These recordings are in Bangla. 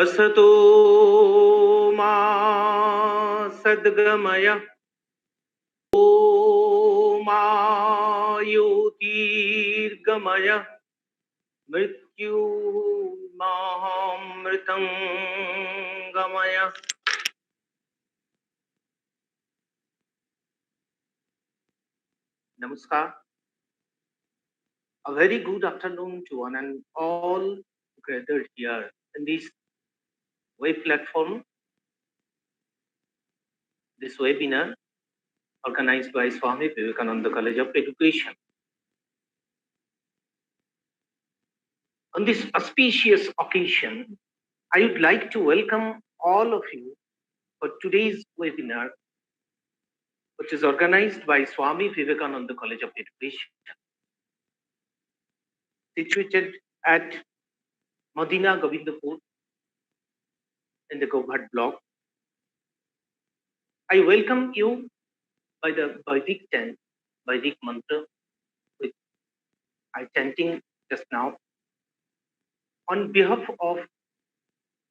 असतो मा सद्गमय मा ज्योतिर्गमय मृत्युर्मामृतं गमय. Namaskar. A very good afternoon to one and all gathered here in this web platform, this webinar organized by Swami Vivekananda College of Education. On this auspicious occasion, I would like to welcome all of you for today's webinar, which is organized by Swami Vivekananda College of Education, situated at Madina Govindapur in the Govhat block. I welcome you by the Vedic chant, Vedic mantra, which I chanting just now. On behalf of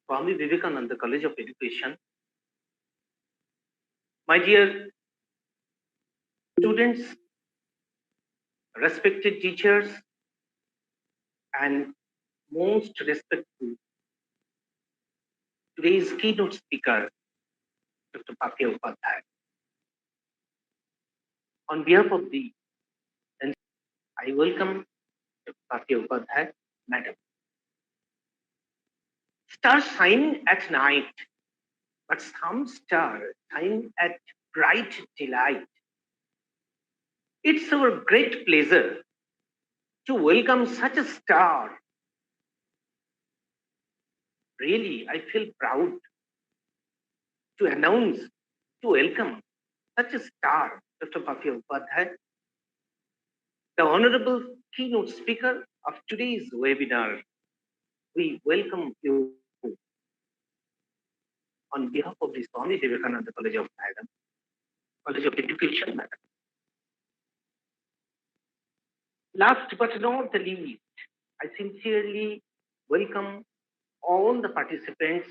Swami Vivekananda College of Education, my dear students, respected teachers, and most respectful today's keynote speaker, Dr. Papya Upadhyay. On behalf of the I welcome Dr. Papya Upadhyay, Madam. Stars shine at night, but some stars shine at bright delight. It's our great pleasure to welcome such a star. Really, I feel proud to announce, to welcome such a star, Dr. Papya Upadhyay, the honorable keynote speaker of today's webinar. We welcome you on behalf of the Swami Vivekananda College of Education, Madam. Last but not the least, I sincerely welcome all the participants,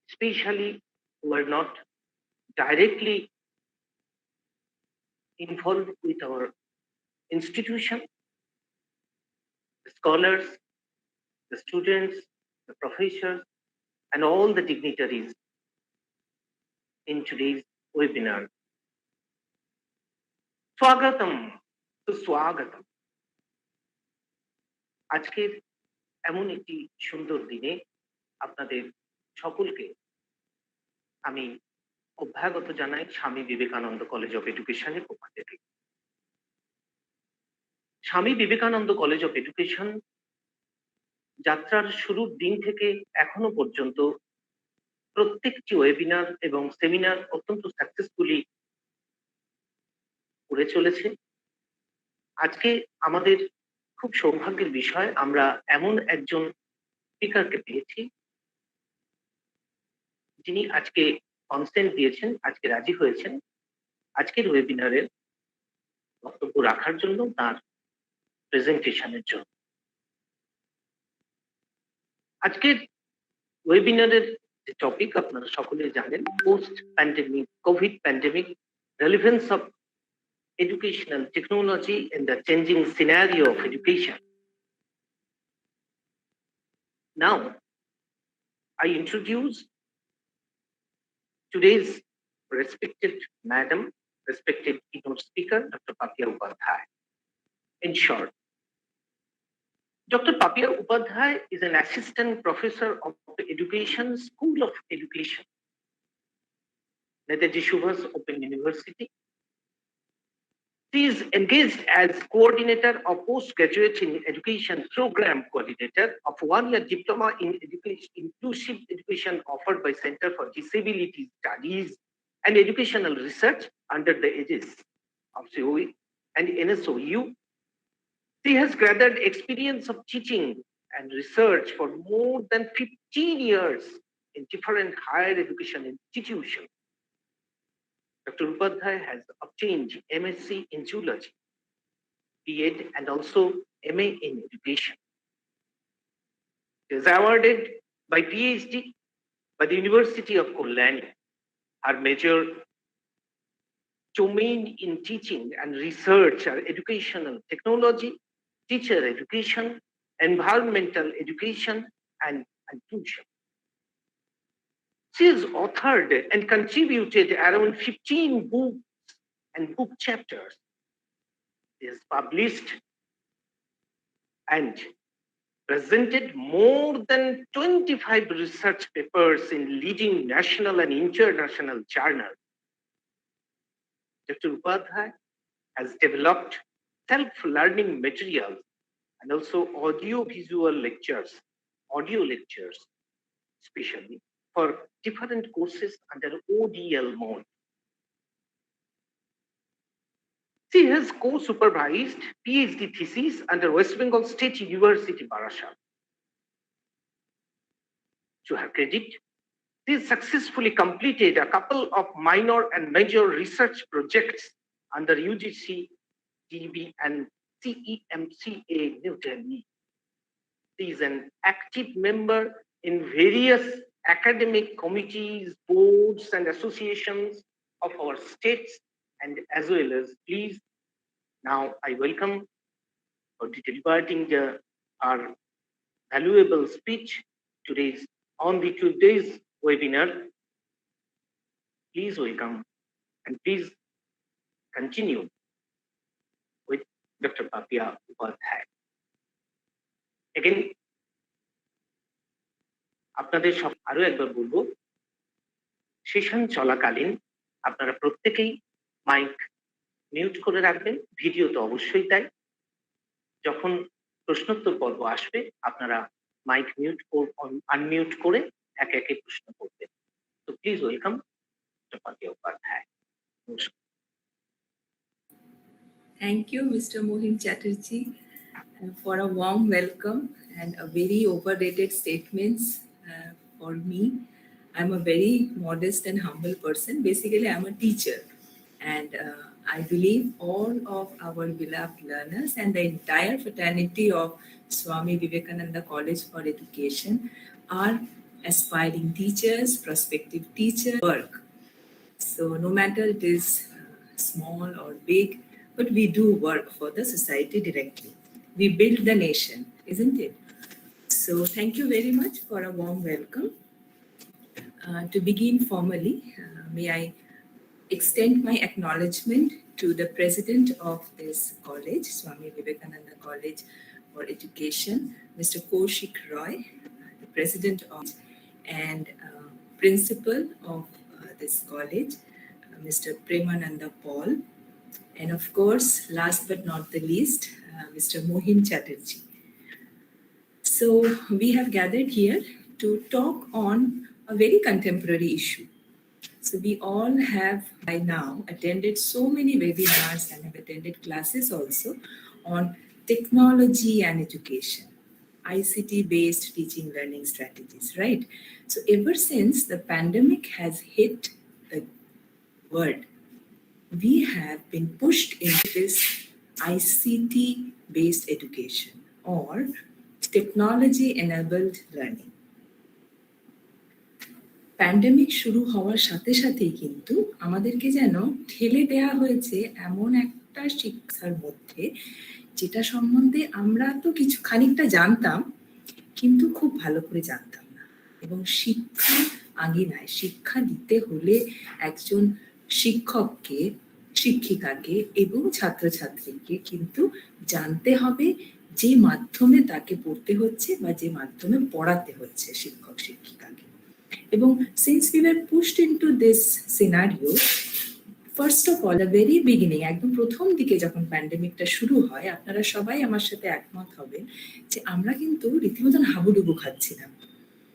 especially who are not directly involved with our institution, the scholars, the students, the professors, and all the dignitaries in today's webinar. Swagatam, সুস্বাগতম। আজকের এমন একটি সুন্দর দিনে আপনাদের সকলকে আমি অভ্যাগত জানাই স্বামী বিবেকানন্দ কলেজ অফ এডুকেশনের পক্ষ থেকে। Swami Vivekananda college of education যাত্রার শুরুর দিন থেকে এখনো পর্যন্ত প্রত্যেকটি ওয়েবিনার এবং সেমিনার অত্যন্ত সাকসেসফুলি করে চলেছে। আজকে আমাদের খুব সৌভাগ্যের বিষয়, আমরা এমন একজন স্পিকারকে পেয়েছি যিনি আজকে কনসেন্ট দিয়েছেন, আজকে রাজি হয়েছেন আজকের ওয়েবিনারের বক্তব্য রাখার জন্য, তার প্রেজেন্টেশনের জন্য। আজকের ওয়েবিনারের যে টপিক আপনারা সকলে জানেন, post pandemic Covid pandemic, relevance of educational technology in the changing scenario of education. Now, I introduce today's respected madam, respected keynote speaker, Dr. Papya Upadhyay. In short, Dr. Papya Upadhyay is an assistant professor of the Education, School of Education, Netaji Subhas Open University. She is engaged as coordinator of postgraduate in education program coordinator of one-year diploma in education, inclusive education offered by Center for Disability Studies and Educational Research under the aegis of COE and NSOU. She has gathered experience of teaching and research for more than 15 years in different higher education institutions. Dr. Upadhyay has obtained MSc in Zoology, B.Ed, and also MA in Education. She is awarded by PhD by the University of Kolkata. Her major domain in teaching and research are educational technology, teacher education, environmental education, and inclusion. She has authored and contributed around 15 books and book chapters. She has published and presented more than 25 research papers in leading national and international journals. Dr. Upadhyay has developed self-learning materials and also audio lectures, especially for different courses under ODL mode. She has co-supervised PhD thesis under West Bengal State University, Barasat. To her credit, she successfully completed a couple of minor and major research projects under UGC, DB, and CEMCA New Delhi. She is an active member in various academic committees, boards, and associations of our states, and as well as, please, now I welcome for deliberating our valuable speech on today's webinar. Please welcome and please continue with Dr. Papia Upadhyay. Again, আপনাদের সব আরো একবার বলবো, সেশন চলাকালীন আপনারা প্রত্যেকেই মাইক মিউট করে রাখবেন, ভিডিও তো অবশ্যই তাই। যখন প্রশ্নোত্তর পর্ব আসবে আপনারা মাইক আনমিউট করে একে একে প্রশ্ন করবেন। তো please welcome doctor Papiya Upadhyay. Thank you, Mr. Mohin Chatterjee, for a warm welcome and a very overrated statements for me. I'm a very modest and humble person. Basically, I'm a teacher, and I believe all of our beloved learners and the entire fraternity of Swami Vivekananda College for Education are aspiring teachers, prospective teachers, work. So no matter it is small or big, but we do work for the society directly. We build the nation, isn't it? So thank you very much for a warm welcome. To begin formally, may I extend my acknowledgement to the president of this college, Swami Vivekananda College for Education, Mr. Kaushik Roy, the president of and principal of this college, Mr. Premananda Paul, and of course, last but not the least, Mr. Mohin Chatterjee. So we have gathered here to talk on a very contemporary issue. So we all have by now attended so many webinars and have attended classes also on technology and education, ICT-based teaching learning strategies, right? So ever since the pandemic has hit the world, we have been pushed into this ICT-based education or technology-enabled learning. Pandemic শুরু হওয়ার সাথে সাথেই কিন্তু আমাদেরকে যেন ঠেলে দেওয়া হয়েছে এমন একটা শিক্ষার মধ্যে, যেটা সম্বন্ধে আমরা তো কিছু খানিকটা জানতাম কিন্তু খুব ভালো করে জানতাম না। এবং শিক্ষা আঙিনায় শিক্ষা দিতে হলে একজন শিক্ষককে, শিক্ষিকাকে এবং ছাত্রছাত্রীকে কিন্তু জানতে হবে যে মাধ্যমে তাকে পড়তে হচ্ছে বা যে মাধ্যমে পড়াতে হচ্ছে শিক্ষক শিক্ষিকাকে। এবং since we were pushed into this scenario, first of all, the very beginning, একদম প্রথম দিকে যখন প্যান্ডেমিকটা শুরু হয়, আপনারা সবাই আমার সাথে একমত হবেন যে আমরা কিন্তু রীতিমতন হাবুডুবু খাচ্ছিলাম।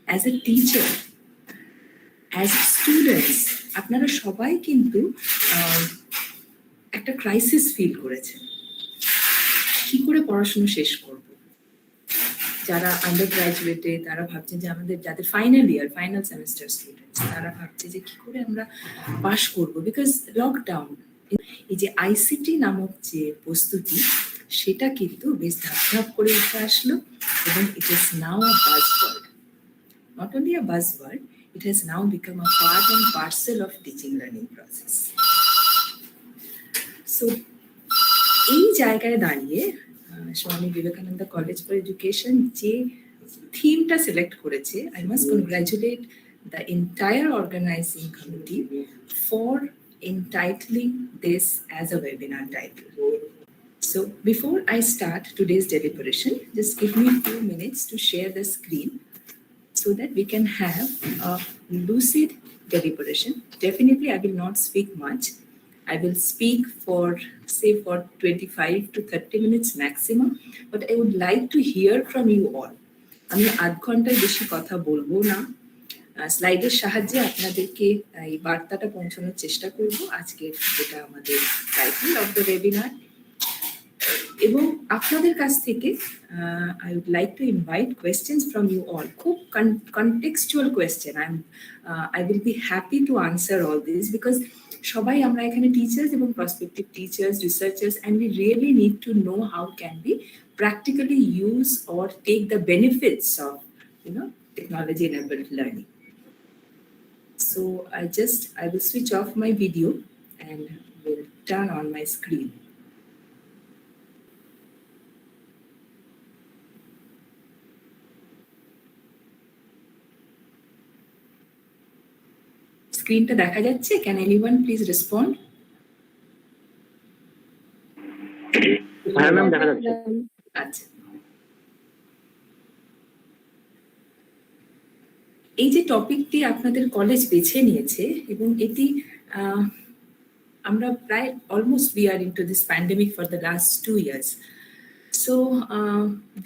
As a teacher, as students, আপনারা সবাই কিন্তু একটা ক্রাইসিস ফিল করেছেন। কি করে পড়াশোনা শেষ করব? যারা আন্ডার গ্রাজুয়েটে তারা ভাবছেন যে আমাদের যাদের ফাইনাল সেমিস্টার স্টুডেন্টস, তারা ভাবছে যে কি করে আমরা পাশ করব, বিকজ লকডাউন। এই যে আইসিটি নামক যে বস্তুটি, সেটা কিন্তু বেশ ধাপ করে উঠে আসলো এবং it is now a buzzword. Not only a buzzword, it has now become a part and parcel of teaching learning process. So এই জায়গায় দাঁড়িয়ে Swami Vivekananda college for education যে থিমটা সিলেক্ট করেছে, I must congratulate the entire organizing committee for entitling this as a webinar title. So before I start today's deliberation, just give me a few minutes to share the screen so that we can have a lucid deliberation. Definitely, I will not speak much. I will speak for 25 to 30 minutes maximum, but I would like to hear from you all. আমি আধ ঘন্টার বেশি কথা বলবো না, স্লাইডের সাহায্যে আপনাদেরকে এই বার্তাটা পৌঁছানোর চেষ্টা করব আজকে, যেটা আমাদের টাইটেল অফ দ্য ওয়েবিনার। এবং আপনাদের কাছ থেকে I would like to invite questions from you all. খুব contextual question. I will be happy to answer all this because সবাই আমরা এখানে টিচার্স এবং prospective teachers, researchers, and we really need to know how can we practically use or take the benefits of, technology enabled learning. So I will switch off my video and will turn on my screen. স্ক্রিনটা দেখা যাচ্ছে? Can anyone please respond? হ্যাঁ ম্যাম, দেখা যাচ্ছে। আচ্ছা, এই যে টপিকটি আপনাদের কলেজ বেছে নিয়েছে এবং এটি আমরা প্রায় almost we are into this pandemic for the last 2 years. So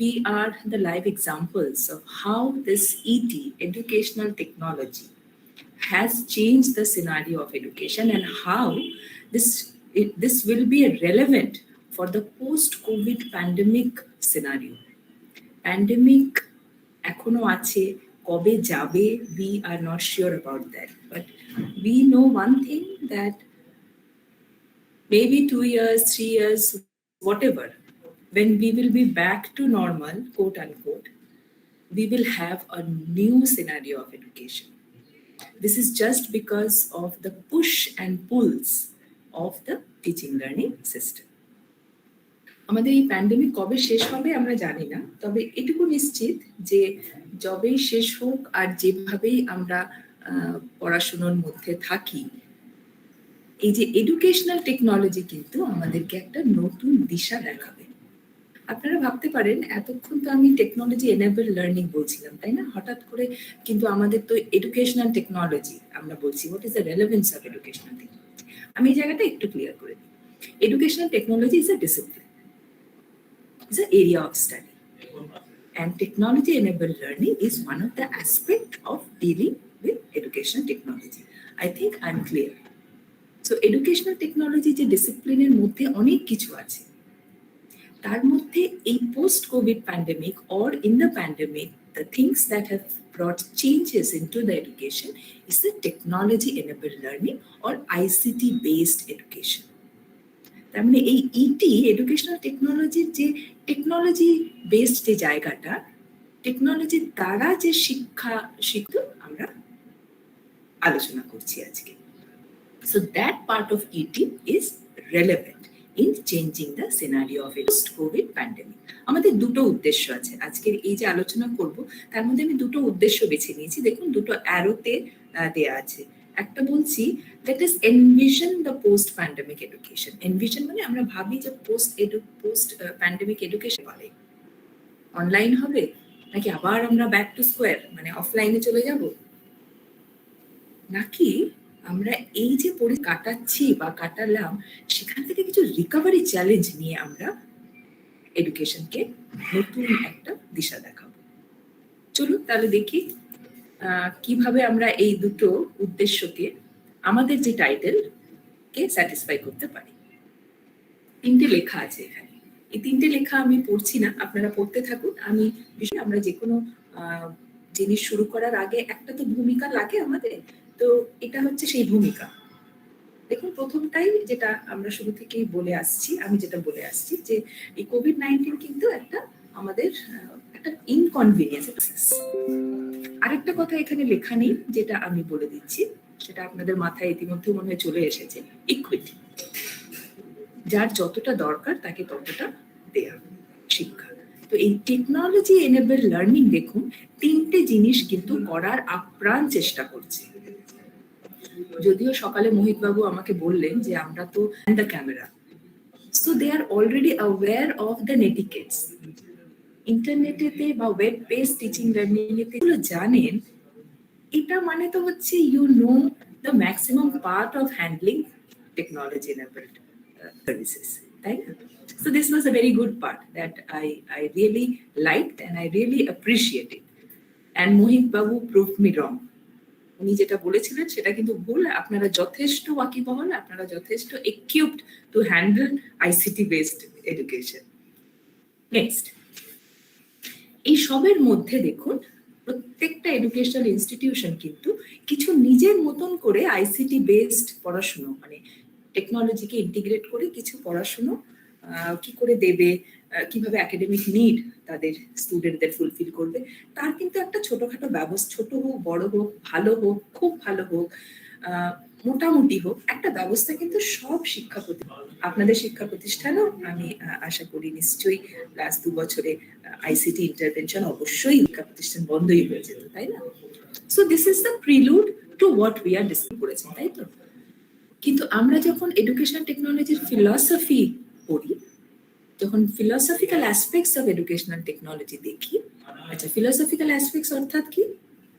we are the live examples of how this ET, educational technology, has changed the scenario of education and how this will be relevant for the post-COVID pandemic scenario. Pandemic এখনো আছে, কবে যাবে we are not sure about that, but we know one thing, that maybe 2 years, 3 years, whatever, when we will be back to normal, quote unquote, we will have a new scenario of education. This is just because of the push and pulls of the teaching learning system. আমাদের এই প্যান্ডেমিক কবে শেষ হবে আমরা জানি না, তবে এটুকু নিশ্চিত যে যবেই শেষ হোক আর যেভাবেই আমরা পড়াশোনার মধ্যে থাকি, এই যে এডুকেশনাল টেকনোলজি কিন্তু আমাদেরকে একটা নতুন দিশা দেখাবে। আপনারা ভাবতে পারেন এতক্ষণ তো আমি টেকনোলজি এনেবল লার্নিং বলছিলাম, তাই না? হঠাৎ করে কিন্তু আমাদের তো এডুকেশনাল টেকনোলজি আমরা বলছি। What is the relevance of educational technology? আমি এই জায়গাটা একটু ক্লিয়ার করে দিই। Educational technology is a discipline, is an area of study, and technology enabled learning is one of the aspects of dealing with educational technology. I think I'm clear. So educational technology যে ডিসিপ্লিনের মধ্যে অনেক কিছু আছে, তার মধ্যে এই post covid pandemic or in the pandemic, the things that have brought changes into the education is the technology enabled learning or ICT based education. তার মানে এই ইটি এডুকেশনাল টেকনোলজির যে টেকনোলজি বেসড যে জায়গাটা, টেকনোলজির দ্বারা যে শিক্ষা আমরা আলোচনা করছি আজকে। So that part of ET is relevant in changing the scenario of a post-COVID pandemic. আমাদের দুটো উদ্দেশ্য আছে আজকের এই যে আলোচনা করব, তার মধ্যে আমি দুটো উদ্দেশ্য বেছে নিয়েছি। দেখুন দুটো অ্যারোতে দেয়া আছে। একটা বলছি let us envision the post pandemic education. Envision মানে আমরা ভাবি যে post pandemic education বলে অনলাইন হবে নাকি আবার আমরা ব্যাক টু স্কোয়ার মানে অফলাইনে চলে যাব, নাকি আমরা এই যে কাটাচ্ছি বা কাটালাম সেখান থেকে কিছু রিকভারি চ্যালেঞ্জ নিয়ে আমরা এডুকেশনকে নতুন একটা দিশা দেখাবো। চলুন তাহলে দেখি কিভাবে আমরা এই দুটো উদ্দেশ্যকে আমাদের যে টাইটেল কে স্যাটিসফাই করতে পারি। তিনটে লেখা আছে এখানে, এই তিনটে লেখা আমি পড়ছি না, আপনারা পড়তে থাকুন। আমরা যে কোনো জিনিস শুরু করার আগে একটা তো ভূমিকা লাগে আমাদের, তো এটা হচ্ছে সেই ভূমিকা। দেখুন, প্রথমটাই যেটা আমরা শুরু থেকেই বলে আসছি, আমি যেটা বলে আসছি যে এই কোভিড-19 কিন্তু একটা আমাদের একটা ইনকনভিনিয়েন্স। আরেকটা কথা এখানে লেখা নেই, যেটা আমি বলে দিচ্ছি, সেটা আপনাদের মাথায় ইতিমধ্যে মনে হয় চলে এসেছে, ইকুইটি। যার যতটা দরকার তাকে ততটা দেয়া শিক্ষা। তো এই টেকনোলজি এনেবল লার্নিং দেখুন, তিনটে জিনিস কিন্তু করার আপ্রাণ চেষ্টা করছে। যদিও সকালে মোহিত বাবু আমাকে বললেন যে আমরা তো the camera, so they are already aware of the netiquettes. ইন্টারনেটেতে বা ওয়েব বেসড টিচিং লার্নিং এতে জানেন, এটা মানে তো হচ্ছে you know the maximum part of handling technology enabled services, তাই না? So this was a very good part that I really liked and I really appreciated. And Mohit Babu proved me wrong. উনি যেটা বলেছিলেন সেটা কিন্তু ভুল। আপনারা যথেষ্ট ওয়াকিবহাল, আপনারা যথেষ্ট equipped to handle ICT based education. Next, এই সবের মধ্যে দেখুন প্রত্যেকটা এডুকেশনাল ইনস্টিটিউশন কিন্তু কিছু নিজের মতন করে আইসিটি বেসড পড়াশুনো, মানে টেকনোলজিকে ইন্টিগ্রেট করে কিছু পড়াশুনো কি করে দেবে, কিভাবে একাডেমিক নিড তাদের স্টুডেন্টদের ফুলফিল করবে, তার কিন্তু একটা ছোটখাটো ব্যবস্থা, ছোট হোক বড় হোক, ভালো হোক খুব ভালো হোক, মোটামুটি হোক, একটা ব্যবস্থা কিন্তু সব শিক্ষা প্রতিষ্ঠান, আপনাদের শিক্ষা প্রতিষ্ঠানও আমি আশা করি নিশ্চয়ই লাস্ট 2 বছরে আইসিটি ইন্টারভেনশন অবশ্যই শিক্ষা প্রতিষ্ঠান বন্ধই হয়ে যেত, তাই না? So this is the prelude to what we are discuss করেছেন, তাই তো? কিন্তু আমরা যখন এডুকেশন টেকনোলজির ফিলসফি পড়ি, যখন philosophical aspects of educational technology দেখি, আচ্ছা ফিলসফিক্যাল অ্যাসপেক্টস অর্থাৎ কি?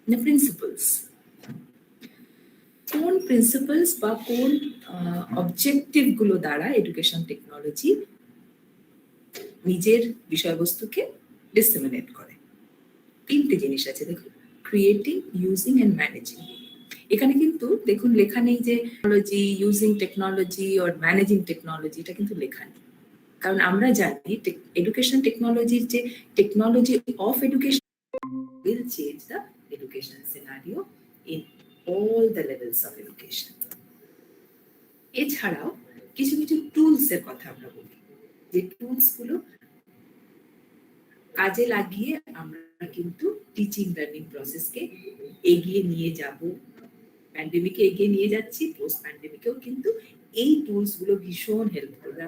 না, প্রিন্সিপলস। কোন প্রিন্সিপলস বা কোন অবজেক্টিভ গুলো দ্বারা এডুকেশন টেকনোলজি নিজের বিষয়বস্তুকে ডিসেমিনেট করে। তিনটে জিনিস আছে দেখুন, ক্রিয়েটিং, ইউজিং এন্ড ম্যানেজিং। এখানে কিন্তু দেখুন লেখা নেই যে technology, using technology or managing technology, এটা কিন্তু লেখা নেই। কারণ আমরা জানি এডুকেশন টেকনোলজির যে technology of education will change the education scenario in all the levels of education. এছাড়াও কিছু কিছু টুলস এর কথা আমরা বলি, যে টুলস গুলো কাজে লাগিয়ে আমরা কিন্তু টিচিং লার্নিং প্রসেসকে এগিয়ে নিয়ে যাব। প্যান্ডেমিকে এগিয়ে নিয়ে যাচ্ছি, পোস্ট প্যান্ডেমিকেও কিন্তু এই টুলস গুলো ভীষণ হেল্প করবে।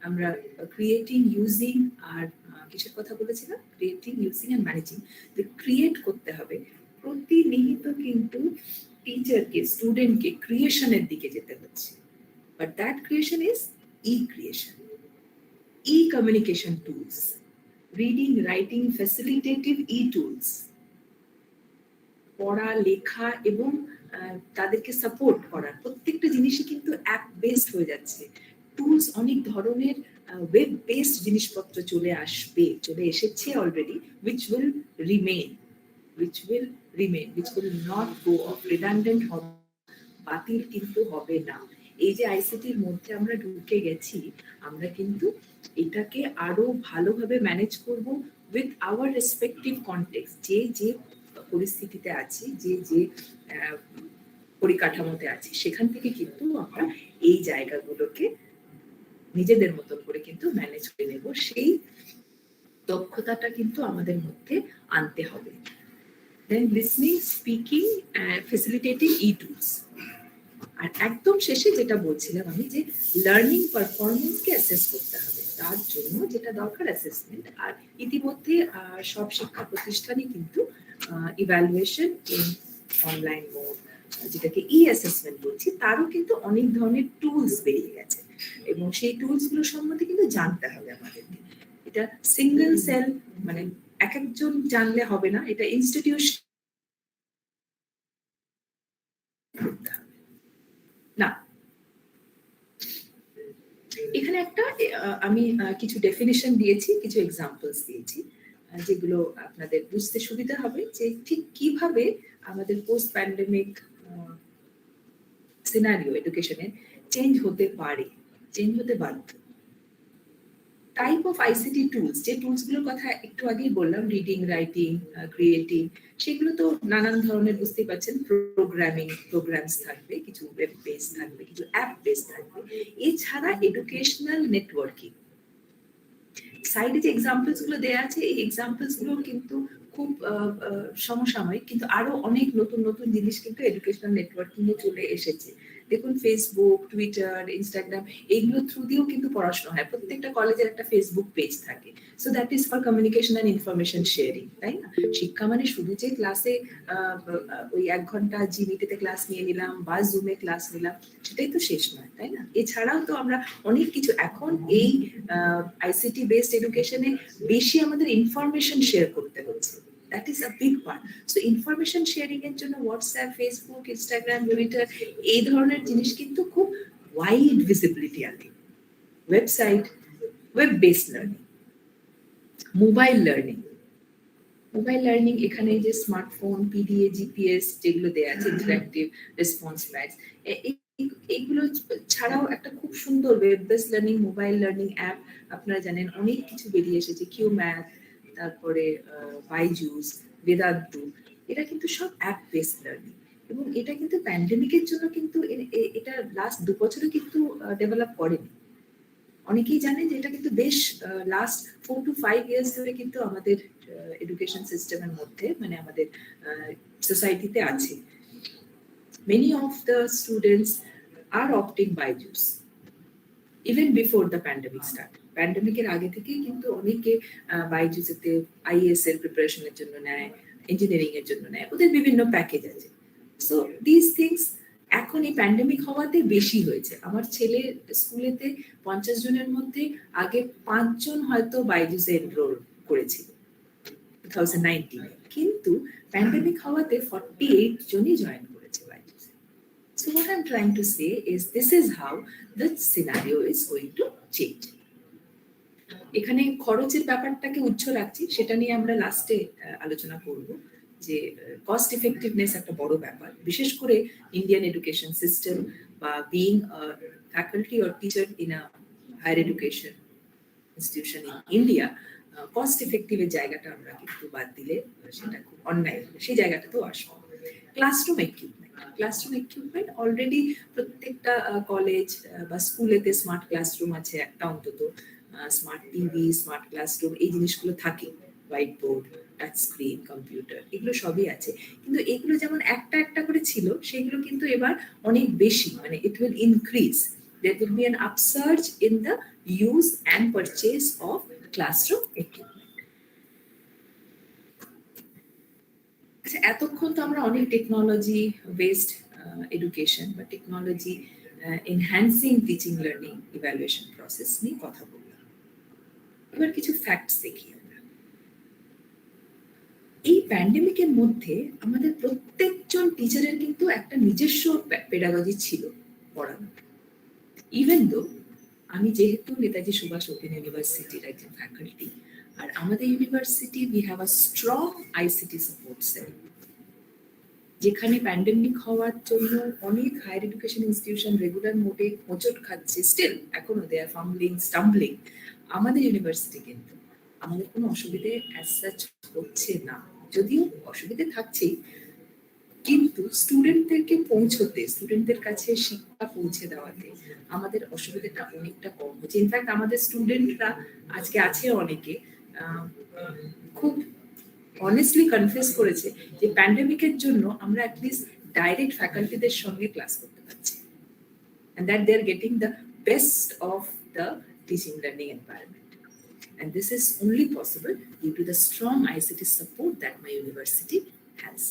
আমরা ক্রিয়েটিং, ইউজিং আর কিসের কথা বলেছিলাম? Creating, using and managing. Create করতে হবে, প্রতিনিয়ত কিন্তু টিচারকে, স্টুডেন্টকে ক্রিয়েশনের দিকে যেতে হচ্ছে। But that creation is e-creation, e-communication tools, reading, writing, facilitative e-tools, পড়া, লেখা এবং তাদেরকে সাপোর্ট করার প্রত্যেকটা জিনিসই কিন্তু অ্যাপ বেসড হয়ে যাচ্ছে। টুলস, অনেক ধরনের ওয়েব বেসড জিনিসপত্র চলে আসবে, চলে এসেছে already, which will remain, which will not go off, redundant হবে, বাতিল কিন্তু হবে না। এই যে আইসিটির মধ্যে আমরা ঢুকে গেছি, আমরা কিন্তু এটাকে আরো ভালোভাবে ম্যানেজ করব উইথ আওয়ার রেসপেক্টিভ কনটেক্সট। যে পরিস্থিতিতে আছি, যে পরিকাঠামোতে আছি, সেখান থেকে কিন্তু আমরা এই জায়গাগুলোকে নিজেদের মতন করে কিন্তু ম্যানেজ করে নেব। সেই দক্ষতাটা কিন্তু আমাদের মধ্যে আনতে হবে। দেন লিসনিং, স্পিকিং, ফ্যাসিলিটেটিং ই-টুলস। আর একদম শেষে যেটা বলছিলাম আমি, যে লার্নিং পারফরমেন্সকে অ্যাসেস করতে হবে, তার জন্য যেটা দরকার অ্যাসেসমেন্ট। আর ইতিমধ্যে সব শিক্ষা প্রতিষ্ঠানই কিন্তু ইভ্যালুয়েশন ইন অনলাইন মোড, যেটাকে ই অ্যাসেসমেন্ট বলছি, তারও কিন্তু অনেক ধরনের টুলস বেরিয়ে গেছে এবং সেই টুলস গুলো সম্বন্ধে কিন্তু জানতে হবে আমাদেরকে। এটা সিঙ্গেল সেল, মানে এক একজন জানলে হবে না, এটা ইনস্টিটিউশন না। এখানে একটা আমি কিছু ডেফিনিশন দিয়েছি, কিছু এক্সাম্পলস দিয়েছি, যেগুলো আপনাদের বুঝতে সুবিধা হবে যে ঠিক কিভাবে আমাদের পোস্ট প্যান্ডেমিক সিনারিও এডুকেশনে চেঞ্জ হতে পারে, চেঞ্জ হতে বাধ্য। টাইপ অফ আইসিটি টুলস, যে টুলসগুলোর কথা একটু আগেই বললাম, রিডিং, রাইটিং, ক্রিয়েটিং, সেগুলো তো নানান ধরনের, বুঝতেই পারছেন, প্রোগ্রামস থাকবে, কিছু ওয়েব বেস থাকবে, কিছু অ্যাপ বেস থাকবে। এছাড়া এডুকেশনাল নেটওয়ার্কিং, সাইডে যে এক্সাম্পলস গুলো দেওয়া আছে, এই এক্সাম্পলস গুলো কিন্তু খুব সমসাময়িক, কিন্তু আরো অনেক নতুন নতুন জিনিস কিন্তু এডুকেশনাল নেটওয়ার্কিং এ চলে এসেছে। দেখুন, ফেসবুক, টুইটার, ইনস্টাগ্রাম, এইগুলো থ্রু দিয়েও কিন্তু পড়াশোনা হয়। প্রত্যেকটা কলেজের একটা ফেসবুক পেজ থাকে। So that is for communication and information sharing, তাই না? শিক্ষা মানে শুধু যে ক্লাসে ওই 1 ঘন্টা জিমিটিতে ক্লাস নিয়ে নিলাম বা জুমে ক্লাস নিলাম, সেটাই তো শেষ নয়, তাই না? এছাড়াও তো আমরা অনেক কিছু এখন এই আইসিটি বেসড এডুকেশনে বেশি আমাদের ইনফরমেশন শেয়ার করতে হচ্ছে। That is a big part. So information sharing এর জন্য হোয়াটসঅ্যাপ, ফেসবুক, ইনস্টাগ্রাম, টুইটার, এই ধরনের জিনিস কিন্তু খুব ওয়াইড ভিজিবিলিটি আছে। Website, web based learning, mobile learning, এখানে যে স্মার্টফোন, পিডিএ, জিপিএস যেগুলো দেওয়া আছে, ইন্টারঅ্যাক্টিভ রেসপন্স প্যাডস, এইগুলো ছাড়াও একটা খুব সুন্দর web based learning, mobile learning app আপনারা জানেন অনেক কিছু বেরিয়ে এসেছে, কিউ ম্যাথ, তারপরে বাইজুস, বেদান্তু, এটা কিন্তু সব অ্যাপ বেসড লার্নিং। এবং এটা কিন্তু প্যান্ডেমিকের জন্য কিন্তু এটা লাস্ট 2 বছরে কিন্তু ডেভেলপ করেনি। অনেকেই জানেন যে এটা কিন্তু বেশ লাস্ট 4 to 5 ইয়ার্স ধরে কিন্তু আমাদের এডুকেশন সিস্টেমের মধ্যে, মানে আমাদের সোসাইটিতে আছে। Many of the students are opting BYJU'S even before the pandemic started. প্যান্ডেমিকের আগে থেকেই কিন্তু অনেকে বাইজুসেতে আইএএস এর প্রিপারেশনের জন্য নেয়, ইঞ্জিনিয়ারিং এর জন্য নেয়, ওদের বিভিন্ন প্যাকেজ আছে। সো দিস থিংস এখন এই প্যান্ডেমিক হওয়াতে বেশি হয়েছে। আমার ছেলে স্কুলেতে 50 জনের মধ্যে আগে 5 জন হয়তো বাইজুসে এনরোল করেছিল 2019, কিন্তু প্যান্ডেমিক হওয়াতে 48 জনই জয়েন করেছে বাইজুসে। So what I'm trying to say is this is how the scenario is going to change. এখানে খরচের ব্যাপারটাকে উচ্চ রাখছি, সেটা নিয়ে আমরা লাস্টে আলোচনা করব, যে কস্ট এফেক্টিভনেস একটা বড় ব্যাপার, বিশেষ করে ইন্ডিয়ান এডুকেশন সিস্টেম বা being a faculty or teacher in a higher education institution in India, cost এফেক্টিভের জায়গাটা আমরা কিন্তু বাদ দিলে সেটা খুব অন্যায় হবে, সেই জায়গাটাতেও আসবো। ক্লাসরুম ইকুইপমেন্ট অলরেডি প্রত্যেকটা কলেজ বা স্কুলেতে স্মার্ট ক্লাসরুম আছে একটা অন্তত, স্মার্ট টিভি, স্মার্ট ক্লাসরুম, এই জিনিসগুলো থাকে, white board, touch screen, computer, এগুলো সবই আছে। কিন্তু এগুলো যেমন একটা একটা করে ছিল, সেগুলো কিন্তু এবার অনেক বেশি, মানে it will increase. There will be an upsurge in the use and purchase of classroom equipment. আচ্ছা, এতক্ষণ তো আমরা অনেক টেকনোলজি বেসড এডুকেশন বা technology enhancing teaching learning evaluation process নিয়ে কথা বললাম। এবার কিছু ফ্যাক্টস দেখি আমরা। এই প্যান্ডেমিকের মধ্যে আমাদের প্রত্যেকজন টিচারের কিন্তু একটা নিজস্ব পেডাগজি ছিল পড়ানো। ইভেন দো আমি যেহেতু নেতাজি সুভাষ ওপেন ইউনিভার্সিটির একজন ফ্যাকাল্টি, আর আমাদের university we have a strong ICT support cell, যেখানে প্যান্ডেমিক হওয়ার জন্য অনেক হায়ার এডুকেশন ইনস্টিটিউশন রেগুলার মোডে হোঁচট খাচ্ছে, স্টিল এখনো দে আর ফাম্বলিং, স্টাম্বলিং। আমাদের ইউনিভার্সিটি কিন্তু আমাদের কোনো অসুবিধে অ্যাজ সাচ হচ্ছে না, যদিও অসুবিধে থাকছেই, কিন্তু স্টুডেন্টদেরকে পৌঁছতে, স্টুডেন্টদের কাছে শিক্ষা পৌঁছে দেওয়াতে আমাদের অসুবিধাটা অনেকটা কম হচ্ছে। ইনফ্যাক্ট আমাদের স্টুডেন্টরা আজকে আছে অনেকে খুব অনেস্টলি কনফেস করেছে যে প্যান্ডেমিকের জন্য আমরা অ্যাটলিস্ট ডাইরেক্ট ফ্যাকাল্টিদের সঙ্গে ক্লাস করতে পারছি, and that they are getting the best of the teaching learning environment, and this is only possible due to the strong ICT support that my university has.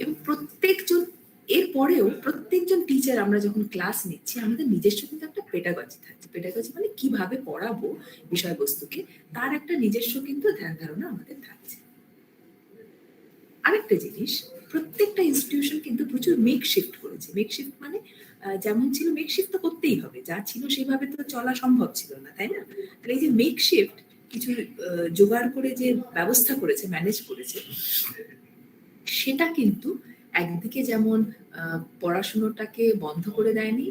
এবং এরপরেও প্রত্যেকজন টিচার আমরা যখন ক্লাস নিচ্ছি, আমাদের নিজস্ব কিন্তু একটা পেডাগজি থাকছে। পেডাগজি মানে কিভাবে পড়াবো বিষয়বস্তুকে, তার একটা নিজস্ব কিন্তু ধ্যান ধারণা আমাদের থাকছে। আরেকটা জিনিস, প্রত্যেকটা ইনস্টিটিউশন কিন্তু প্রচুর মেকশিফট করেছে। মেকশিফট মানে যেমন ছিল মেকশিফট তো করতেই হবে, যা ছিল সেভাবে তো চলা সম্ভব ছিল না, তাই না? তাহলে এই যে মেকশিফট কিছু জোগাড় করে যে ব্যবস্থা করেছে, ম্যানেজ করেছে, সেটা কিন্তু একদিকে যেমন পড়াশোনাটাকে বন্ধ করে দেয়নি,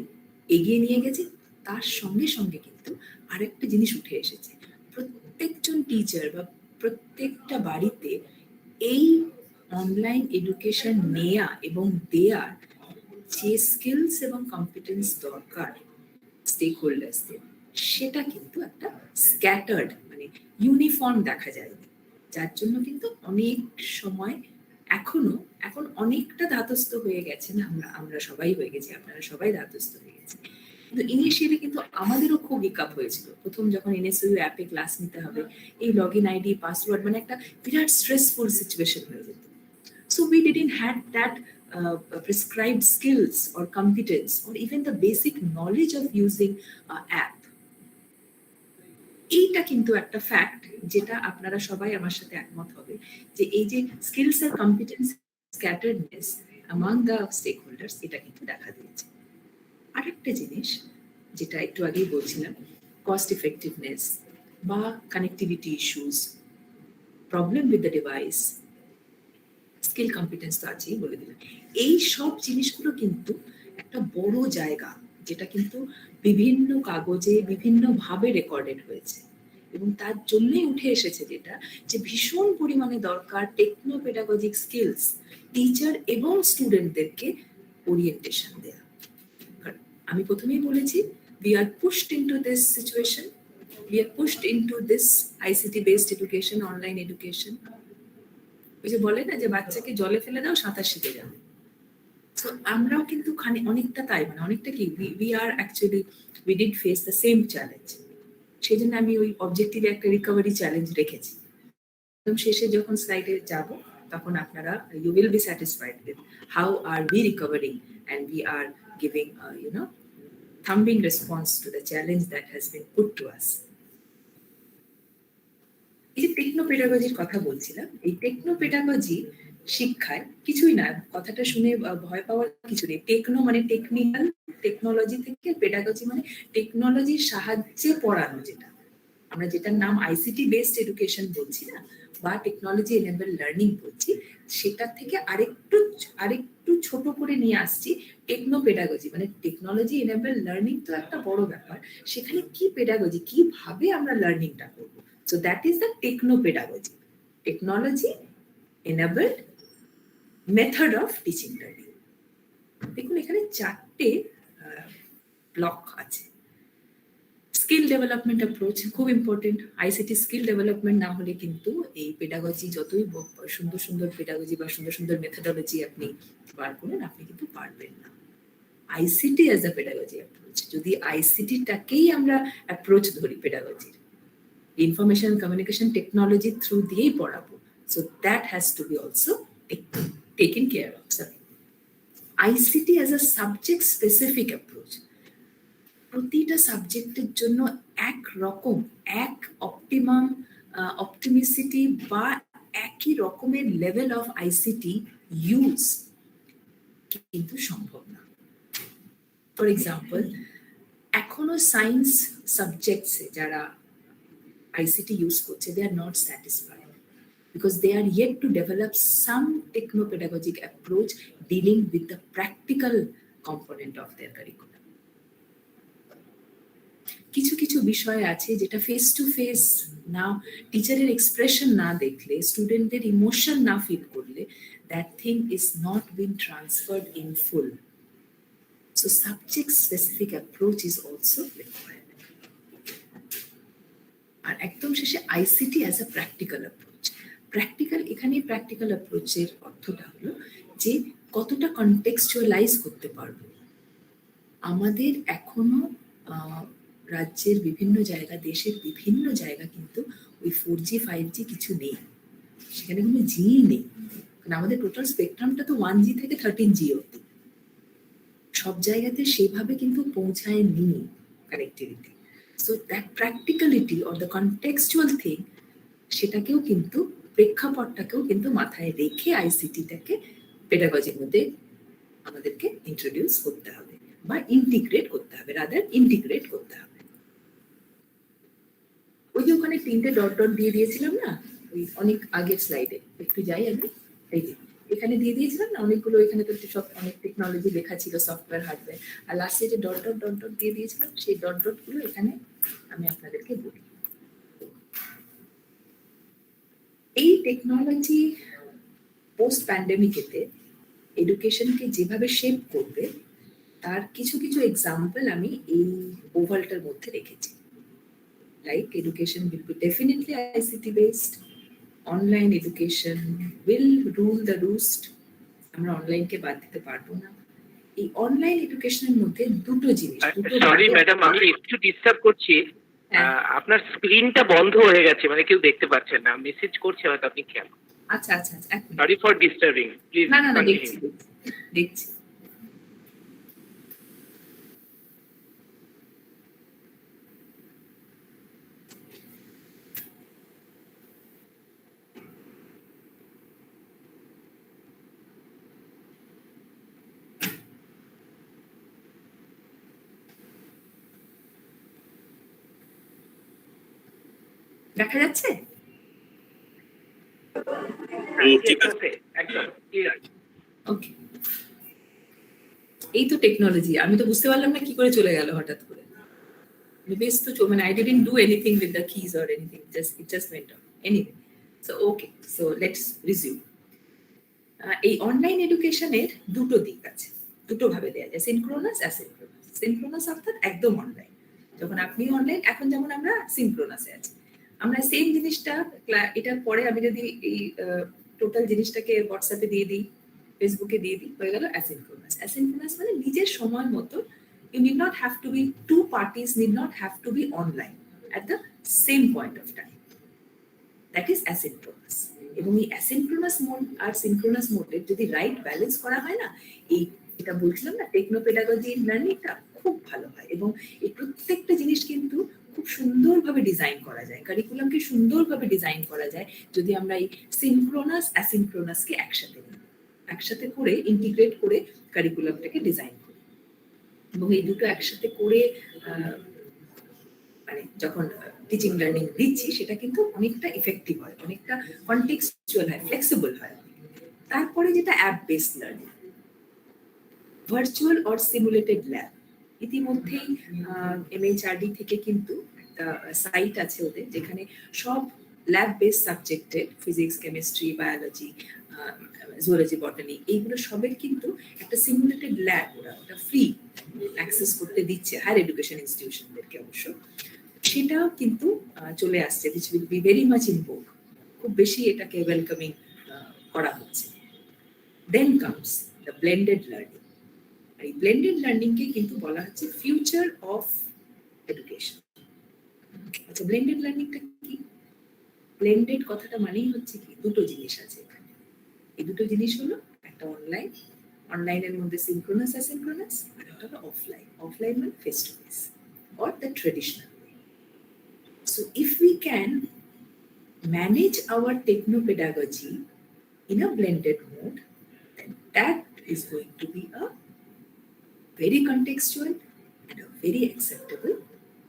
এগিয়ে নিয়ে গেছে, তার সঙ্গে সঙ্গে কিন্তু আরেকটা জিনিস উঠে এসেছে, প্রত্যেকজন টিচার বা প্রত্যেকটা বাড়িতে এই অনলাইন এডুকেশন নেয়া এবং দেয়ার যে স্কিলস এবং কম্পিটেন্স দরকার স্টেক হোল্ডার্সদের, সেটা কিন্তু একটা স্ক্যাটার্ড মানে ইউনিফর্ম দেখা যায়, যার জন্য কিন্তু অনেক সময় এখন অনেকটা ধাতস্থ হয়ে গেছেন, আমরা সবাই হয়ে গেছি, আপনারা সবাই ধাতস্থ হয়ে গেছে। কিন্তু ইনিশিয়ালি কিন্তু আমাদেরও খুব হিকআপ হয়েছিল, প্রথম যখন এনএসইউ অ্যাপে ক্লাস নিতে হবে, এই লগ ইন আইডি পাসওয়ার্ড, মানে একটা বিরাট স্ট্রেসফুল সিচুয়েশন হয়ে যেত। So we didn't had that prescribed skills or competence or even the basic knowledge of using app. এইটা কিন্তু একটা ফ্যাক্ট, যেটা আপনারা সবাই আমার সাথে একমত হবে, যে এই যে স্কিলস আর competence scatteredness among the stakeholders, এটা কিন্তু দেখা দিয়েছে। আরেকটা জিনিস যেটা একটু আগেই বলছিলাম, কস্ট এফেক্টিভনেস বা connectivity issues, problem with the device, skill competence তো আছেই বলে দিলাম। এই সব জিনিসগুলো কিন্তু একটা বড় জায়গা, যেটা কিন্তু বিভিন্ন কাগজে বিভিন্নভাবে রেকর্ডেড হয়েছে, এবং তার জন্যই উঠে এসেছে যেটা, যে ভীষণ পরিমাণে দরকার টেকনো পেডাগজিক স্কিলস টিচার এবং স্টুডেন্টদেরকে ওরিয়েন্টেশন দেওয়া। আমি প্রথমেই বলেছি, we are pushed into this situation, we are pushed into this ICT based education, online education. ওই যে বলে না যে বাচ্চাকে জলে ফেলে দাও সাঁতার শিখে যাবে, তো আমরাও কিন্তু অনেকটা তাই, মানে অনেকটা কি we are actually we did face the same challenge. সেই জন্য আমি ওই অবজেক্টিভে একটা রিকভারি চ্যালেঞ্জ রেখেছি। একদম শেষে যখন স্লাইডে যাব, তখন আপনারা you will be satisfied with how are we recovering and we are giving thumbing response to the challenge that has been put to us. এই যে টেকনো পেডাগজির কথা বলছিলাম, এই টেকনো পেডাগজি শিক্ষায় কিছুই না, কথাটা শুনে ভয় পাওয়ার কিছু নেই। টেকনো মানে টেকনিক্যাল, টেকনোলজি থেকে পেডাগজি মানে টেকনোলজির সাহায্যে পড়ানো, যেটা আমরা যেটার নাম আইসিটি বেসড এডুকেশন বলছি না, বা টেকনোলজি এনেবল লার্নিং বলছি, সেটা থেকে আরেকটু ছোট করে নিয়ে আসছি টেকনো পেডাগজি, মানে টেকনোলজি এনেবল লার্নিং তো একটা বড় ব্যাপার, সেখানে কি পেডাগজি, কিভাবে আমরা লার্নিংটা করবো। So that is the techno-pedagogy, technology-enabled method of teaching learning. দেখুন এখানে 4টে ব্লক আছে। স্কিল ডেভেলপমেন্ট অ্যাপ্রোচ খুব ইম্পর্টেন্ট, আইসিটি স্কিল ডেভেলপমেন্ট না হলে কিন্তু এই পেডাগজি যতই সুন্দর সুন্দর পেডাগজি বা সুন্দর সুন্দর মেথডোলজি আপনি বার করেন, আপনি কিন্তু পারবেন না। ICT as a pedagogy approach, যদি আইসিটিটাকেই আমরা অ্যাপ্রোচ ধরি পেডাগজির, information communication technology through দিয়েই পড়াবো, so that has to be also taken care of. Sorry, ICT as a subject specific approach, প্রতিটা সাবজেক্টের জন্য এক রকম অপটিমাম অপটিমিসিটি বা একই রকমের লেভেল অফ আইসিটি ইউজ কিন্তু সম্ভব না। ফর এক্সাম্পল, এখনো সায়েন্স সাবজেক্টসে যারা ICT use করছে, they are not satisfied because they are yet to develop some techno-pedagogic approach dealing with the practical component of their curriculum. কিছু কিছু বিষয় আছে যেটা ফেস টু ফেস না, টিচারের এক্সপ্রেশন না দেখলে, স্টুডেন্টদের ইমোশন না ফিল করলে, that thing is not being transferred in full. So subject specific approach is also required. আর একদম শেষে ICT as a practical approach. এখানে প্র্যাকটিক্যাল অ্যাপ্রোচের অর্থটা হলো যে কতটা কনটেক্সচুয়ালাইজ করতে পারবো। আমাদের এখনো রাজ্যের বিভিন্ন জায়গা, দেশের বিভিন্ন জায়গা কিন্তু ওই 4G 5G কিছু নেই, সেখানে কোনো জি নেই, কারণ আমাদের টোটাল স্পেকট্রামটা তো 1G থেকে 13G অব্দি, সব জায়গাতে সেভাবে কিন্তু পৌঁছায়নি connectivity. So that practicality or the contextual thing, সেটাকেও কিন্তু প্রেক্ষাপটটাকেও কিন্তু মাথায় রেখে আইসিটিটাকে পেডাগজির মধ্যে আমাদেরকে ইন্ট্রোডিউস করতে হবে বা ইন্টিগ্রেট করতে হবে, ইন্টিগ্রেট করতে হবে। ওই যে ওখানে 3টে ডট ডট দিয়ে দিয়েছিলাম না, ওই অনেক আগের স্লাইডে, একটু যাই আমি, এই যে এখানে দিয়ে দিয়েছিলাম না অনেকগুলো, এখানে তো সব অনেক টেকনোলজি লেখা ছিল, সফটওয়্যার হার্ডওয়্যার, আর লাস্টে যে ডট ডট ডট ডট দিয়ে দিয়েছিলাম সেই ডট ডট গুলো এখানে আমি আপনাদেরকে বলি। এই টেকনোলজি পোস্ট প্যান্ডেমিকেতে এডুকেশনকে যেভাবে শেপ করবে তার কিছু কিছু এক্সাম্পল আমি এই ওভালটার মধ্যে রেখেছি। Like education will be definitely ICT based, online education will rule the roost, আমরা অনলাইনকে বাদ দিতে পারবো না। এই অনলাইন এডুকেশনের মধ্যে দুটো জিনিস, সরি ম্যাডাম আমি একটু ডিস্টার্ব করছি, আপনার স্ক্রিনটা বন্ধ হয়ে গেছে, মানে কেউ দেখতে পাচ্ছেন না, মেসেজ করছে হয়তো, আপনি খেয়াল। আচ্ছা আচ্ছা আচ্ছা, সরি ফর ডিস্টার্বিং, প্লিজ। না না না, দেখছি দেখছি। দেখা যাচ্ছে? ওকে, এই তো টেকনোলজি। আমি তো বুঝতে পারলাম না কি করে চলে গেল হঠাৎ করে, বেশ তো মানে I didn't do anything with the keys or anything, it just went on anyway. So okay, so let's resume. এই অনলাইন এডুকেশনের দুটো দিক আছে, দুটো ভাবে দেয়া যায়, সিনক্রোনাস অ্যাসিনক্রোনাস। সিনক্রোনাস অর্থাৎ একদম অনলাইন, যখন আপনি অনলাইন, এখন যেমন আমরা সিনক্রোনাসে আছি, আমরা সেম জিনিসটা এটার পরে আমি যদি এই টোটাল জিনিসটাকে হোয়াটসঅ্যাপে দিয়ে দিই, ফেসবুকে দিয়ে দিই, হয়ে গেল অ্যাসিনক্রোনাস। অ্যাসিনক্রোনাস মানে নিজের সময় মতো, you need not have to be, two parties need not have to be online at the same point of time. That is asynchronous. এবং এই অ্যাসিনক্রোনাস মোড আর সিনক্রোনাস মোডের যদি রাইট ব্যালেন্স করা হয় না, এই এটা বলছিলাম না, টেকনোপেডাগজি লার্নিংটা খুব ভালো হয়। এবং এই প্রত্যেকটা জিনিস কিন্তু খুব সুন্দরভাবে ডিজাইন করা যায়, কারিকুলামকে সুন্দরভাবে ডিজাইন করা যায় যদি আমরা এই সিনক্রোনাস অ্যাসিনক্রোনাসকে একসাথে করে ইন্টিগ্রেট করে কারিকুলামটাকে ডিজাইন করি। এবং এই দুটো একসাথে করে মানে যখন টিচিং লার্নিং দিচ্ছি সেটা কিন্তু অনেকটা ইফেক্টিভ হয়, অনেকটা কনটেক্সচুয়াল হয়, ফ্লেক্সিবল হয়। তারপরে যেটা app based learning, virtual or simulated lab. ইতিমধ্যেই MHRD থেকে কিন্তু একটা সাইট আছে ওদের, যেখানে সব ল্যাব বেসড সাবজেক্টের ফিজিক্স, কেমিস্ট্রি, বায়োলজি, জুওলজি, বটানি, এইগুলো সবের কিন্তু একটা সিমুলেটেড ল্যাব ওটা ফ্রি অ্যাক্সেস করতে দিচ্ছে হায়ার এডুকেশন ইনস্টিটিউশনদেরকে অবশ্য। সেটাও কিন্তু চলে আসছে, which will be very much in vogue, খুব বেশি এটাকে ওয়েলকামিং করা হচ্ছে। Then comes the blended learning. এই ব্লেন্ডেড লার্নিংকে কিন্তু বলা হচ্ছে ফিউচার অফ এডুকেশন। আচ্ছা, ব্লেন্ডেড লার্নিংটা কি? ব্লেন্ডেড কথাটা মানেই হচ্ছে কি, দুটো জিনিস আছে এখানে। এই দুটো জিনিস হলো, একটা অনলাইনের মধ্যে সিনক্রোনাস অ্যাসিনক্রোনাস, আর একটা হলো অফলাইন মানে face to face or the traditional. So if we can manage our technopedagogy in a blended mode, then that is going to be a very contextual and a very acceptable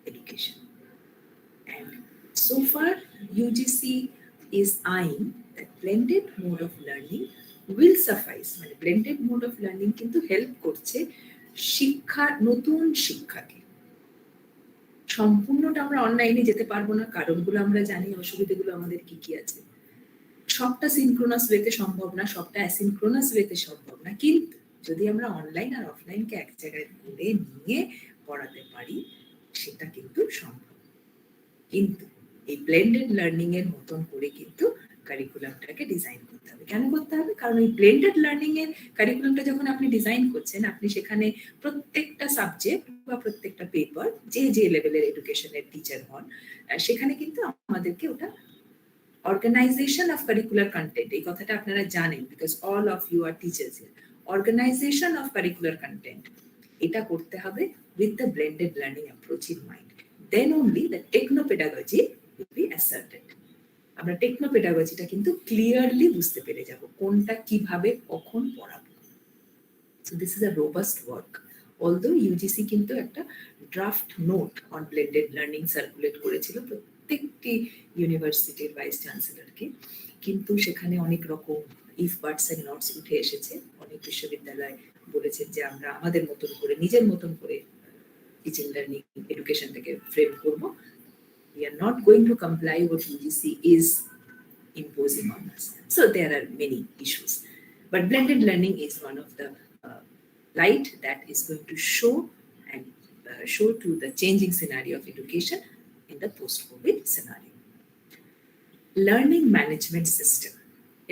education. And so far, UGC is eyeing that blended mode of learning will suffice. মানে blended mode of learning কিন্তু হেল্প করছে নতুন শিক্ষাকে। সম্পূর্ণটা আমরা অনলাইনে যেতে পারবো না, কারণগুলো আমরা জানি, অসুবিধাগুলো আমাদের কি কি আছে। সবটা সিনক্রোনাস ওয়েতে সম্ভব না, সবটা অ্যাসিনক্রোনাস ওয়েতে সম্ভব না, কিন্তু যদি আমরা অনলাইন আর অফলাইনকে এক জায়গায় ধরে নিয়ে পড়াতে পারি সেটা কিন্তু সম্ভব। কিন্তু এই ব্লেন্ডেড লার্নিং এর মতন করে কিন্তু কারিকুলামটাকে ডিজাইন করতে হবে। কেন করতে হবে? কারণ এই ব্লেন্ডেড লার্নিং এর কারিকুলামটা যখন আপনি ডিজাইন করছেন, আপনি সেখানে প্রত্যেকটা সাবজেক্ট বা প্রত্যেকটা পেপার, যে লেভেলের এডুকেশনের টিচার হন, সেখানে কিন্তু আমাদেরকে ওটা অর্গানাইজেশন অফ কারিকুলার কন্টেন্ট, এই কথাটা আপনারা জানেন, because all of you are teachers. Organization of curricular content এটা করতে হবে with the blended learning approach in mind. Then only the technopedagogy will be asserted. আমরা টেকনোপেডাগজিটা কিন্তু ক্লিয়ারলি বুঝতে পেরে যাব, কোনটা কিভাবে কখন পড়াবো। So this is a robust work. Although UGC কিন্তু একটা draft note on blended learning circulate করেছিল প্রত্যেকটি ইউনিভার্সিটির ভাইস চ্যান্সেলরকে, কিন্তু সেখানে অনেক রকম ইফ বাটস এন্ড নটস উঠে এসেছে। অনেক বিশ্ববিদ্যালয় বলেছেন যে আমরা আমাদের মতন করে নিজের মতন করে টিচিং লার্নিং এডুকেশনটাকে ফ্রেম করবো। We are not going to comply what UGC is imposing on us. So there are many issues. But blended learning is one of the light that is going to show and show to the changing scenario of education in the post-COVID scenario. Learning management system,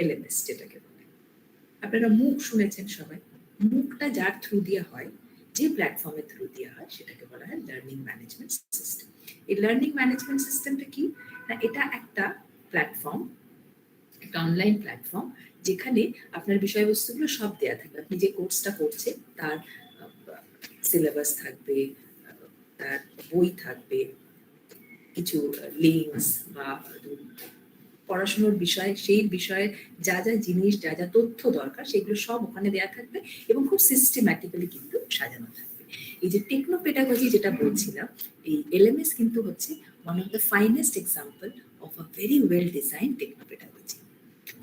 LMS যেটাকে বলে। আপনারা মুখ শুনেছেন সবাই। মুখটা যার থ্রু দিয়ে হয়, যে প্ল্যাটফর্মের থ্রু দিয়ে হয়, সেটাকে বলা হয় লার্নিং ম্যানেজমেন্ট সিস্টেম। এই লার্নিং ম্যানেজমেন্ট সিস্টেমটা কি? না, এটা একটা প্ল্যাটফর্ম, একটা অনলাইন প্ল্যাটফর্ম, যেখানে আপনার বিষয়বস্তুগুলো সব দেওয়া থাকবে। আপনি যে কোর্সটা করছেন তার সিলেবাস থাকবে, তার বই থাকবে, কিছু লিঙ্কস বা পড়াশোনার বিষয়, সেই বিষয়ে যা যা জিনিস, যা যা তথ্য দরকার, সেগুলো সব ওখানে দেওয়া থাকবে এবং খুব সিস্টেম্যাটিক্যালি কিন্তু সাজানো থাকবে। এই যে টেকনো পেডাগজি যেটা বলছিলাম, এই এলএমএস কিন্তু হচ্ছে one of the finest example of a very well design techno pedagogy.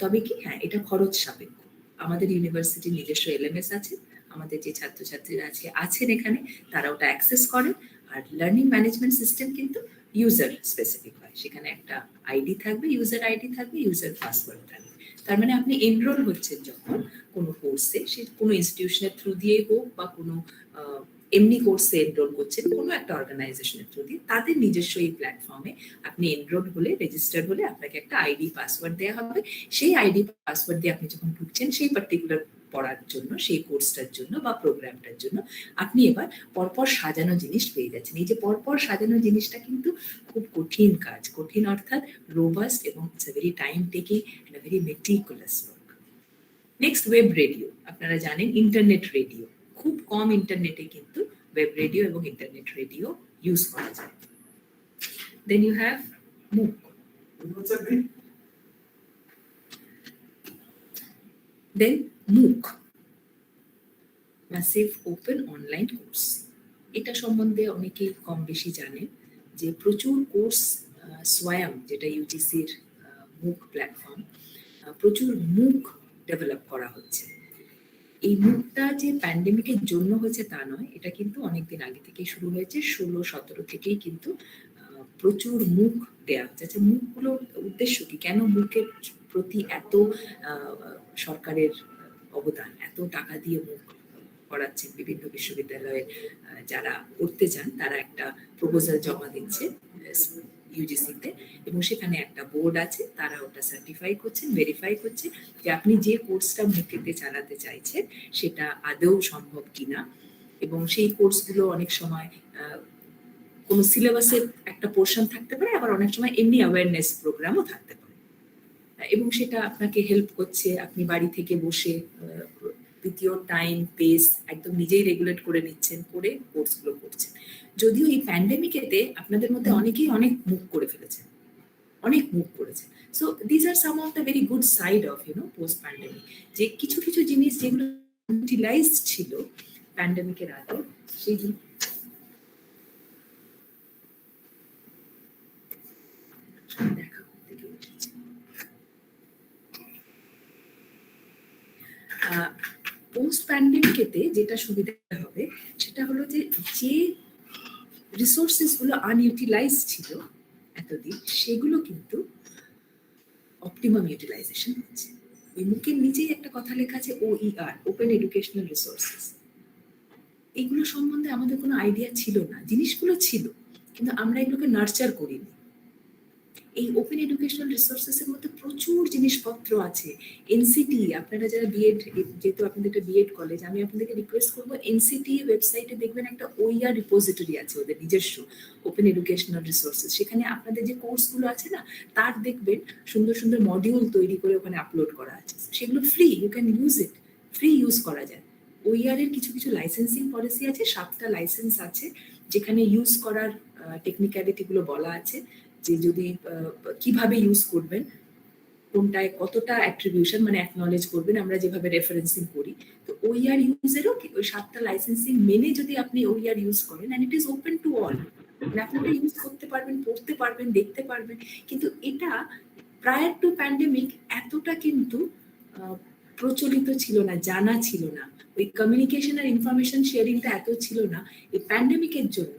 তবে কি, হ্যাঁ, এটা খরচ সাপেক্ষ। আমাদের ইউনিভার্সিটির নিজস্ব এলএমএস আছে, আমাদের যে ছাত্রছাত্রীরা আজকে আছেন এখানে তারা ওটা অ্যাক্সেস করেন। আর লার্নিং ম্যানেজমেন্ট সিস্টেম কিন্তু ইউজার স্পেসিফিক হয়, সেখানে একটা আইডি থাকবে, ইউজার আইডি থাকবে, ইউজার পাসওয়ার্ড থাকবে। তার মানে আপনি এনরোল হচ্ছেন যখন কোনো কোর্সে, সে কোনো ইনস্টিটিউশনের থ্রু দিয়ে হোক বা কোনো এমনি কোর্সে এনরোল করছেন কোনো একটা অর্গানাইজেশনের থ্রু দিয়ে, তাদের নিজস্ব এই প্ল্যাটফর্মে আপনি এনরোল হলে, রেজিস্টার হলে আপনাকে একটা আইডি পাসওয়ার্ড দেওয়া হবে। সেই আইডি পাসওয়ার্ড দিয়ে আপনি যখন ঢুকছেন সেই পার্টিকুলার পড়ার জন্য, সেই কোর্সটার জন্য বা প্রোগ্রামটার জন্য, আপনি এবার পরপর সাজানো জিনিস পেয়ে যাচ্ছেন। এই যে পরপর সাজানো জিনিসটা কিন্তু খুব কঠিন কাজ, কঠিন অর্থাৎ রোবাস্ট, এবং it's a very time taking and a very meticulous work. Next, web radio. আপনারা জানেন ইন্টারনেট রেডিও, খুব কম ইন্টারনেটে কিন্তু ওয়েব রেডিও এবং ইন্টারনেট রেডিও ইউজ করা যায়। Then you have MOOC। Then MOOC, massive open online course. এটা সম্বন্ধে অনেকেই কম বেশি জানেন যে প্রচুর কোর্স, সোয়াম যেটা ইউজিসির MOOC প্ল্যাটফর্ম, প্রচুর MOOC ডেভেলপ করা হচ্ছে। এই MOOCটা যে প্যান্ডেমিকের জন্য হয়েছে তা নয়, এটা কিন্তু অনেকদিন আগে থেকেই শুরু হয়েছে। 16-17 থেকেই কিন্তু প্রচুর MOOC দেওয়া হচ্ছে। আচ্ছা, MOOCগুলোর উদ্দেশ্য কি? কেন MOOCের প্রতি এত সরকারের অবদান, এত টাকা দিয়ে MOOC করাচ্ছেন? বিভিন্ন বিশ্ববিদ্যালয়ে যারা করতে চান তারা একটা প্রপোজাল জমা দিচ্ছে ইউজিসিতে, এবং সেখানে একটা বোর্ড আছে, তারা ওটা সার্টিফাই করছেন, ভেরিফাই করছে যে আপনি যে কোর্সটা MOOCেতে চালাতে চাইছেন সেটা আদৌ সম্ভব কিনা। এবং সেই কোর্সগুলো অনেক সময় কোনো সিলেবাসের একটা পোর্শন থাকতে পারে, আবার অনেক সময় এমনি অ্যাওয়ারনেস প্রোগ্রামও থাকতে পারে, এবং সেটা আপনাকে হেল্প করছে। আপনি বাড়ি থেকে বসে দ্বিতীয় টাইম পেস একদম নিজেই রেগুলেট করে নিচ্ছেন, করে কোর্সগুলো করছেন। যদিও এই প্যান্ডেমিকেতে আপনাদের মধ্যে অনেকেই অনেক MOOC করে ফেলেছেন, অনেক MOOC করেছেন। So this are some of the very good side of post pandemic, যে কিছু কিছু জিনিস যেগুলো ইউটিলাইজড ছিল প্যান্ডেমিকের আগে, সেই পোস্ট প্যান্ডেমিকেতে যেটা সুবিধা হবে সেটা হলো যে রিসোর্সেস গুলো আনইউটিলাইজ ছিল এতদিন, সেগুলো কিন্তু অপটিমাম ইউটিলাইজেশন হচ্ছে। ওই MOOCের নিচেই একটা কথা লেখা আছে OER, ওপেন এডুকেশনাল রিসোর্সেস। এইগুলো সম্বন্ধে আমাদের কোনো আইডিয়া ছিল না, জিনিসগুলো ছিল কিন্তু আমরা এগুলোকে নার্চার করিনি। এই ওপেন এডুকেশনাল রিসোর্সেসের মধ্যে প্রচুর জিনিসপত্র আছে। এনসিটি, আপনারা যারা বিএড, যেহেতু আপনাদের একটা বিএড কলেজ, আমি আপনাদেরকে রিকোয়েস্ট করবো, এনসিটি ওয়েবসাইটে দেখবেন একটা OER রিপোজিটরি আছে ওদের নিজস্ব, ওপেন এডুকেশনাল রিসোর্সেস। সেখানে আপনাদের যে কোর্সগুলো আছে না, তার দেখবেন সুন্দর সুন্দর মডিউল তৈরি করে ওখানে আপলোড করা আছে। সেগুলো free, you can use it, free use করা যায়। OER এর কিছু কিছু লাইসেন্সিং পলিসি আছে, 7টা লাইসেন্স আছে, যেখানে ইউজ করার টেকনিক্যালিটি গুলো বলা আছে, যে যদি কিভাবে ইউজ করবেন, কোনটায় কতটা অ্যাট্রিবিউশন মানে অ্যাকনলেজ করবেন, আমরা যেভাবে রেফারেন্সিং করি। তো OER ইউজেরও ওই 7টা লাইসেন্সিং মেনে যদি আপনি OER ইউজ করেন, and it is open to all, মানে আপনি এটা ইউজ করতে পারবেন, পড়তে পারবেন, দেখতে পারবেন। কিন্তু এটা প্রায়ার টু প্যান্ডেমিক এতটা কিন্তু প্রচলিত ছিল না, জানা ছিল না, ওই কমিউনিকেশন আর ইনফরমেশন শেয়ারিংটা এত ছিল না। এই প্যান্ডেমিকের জন্য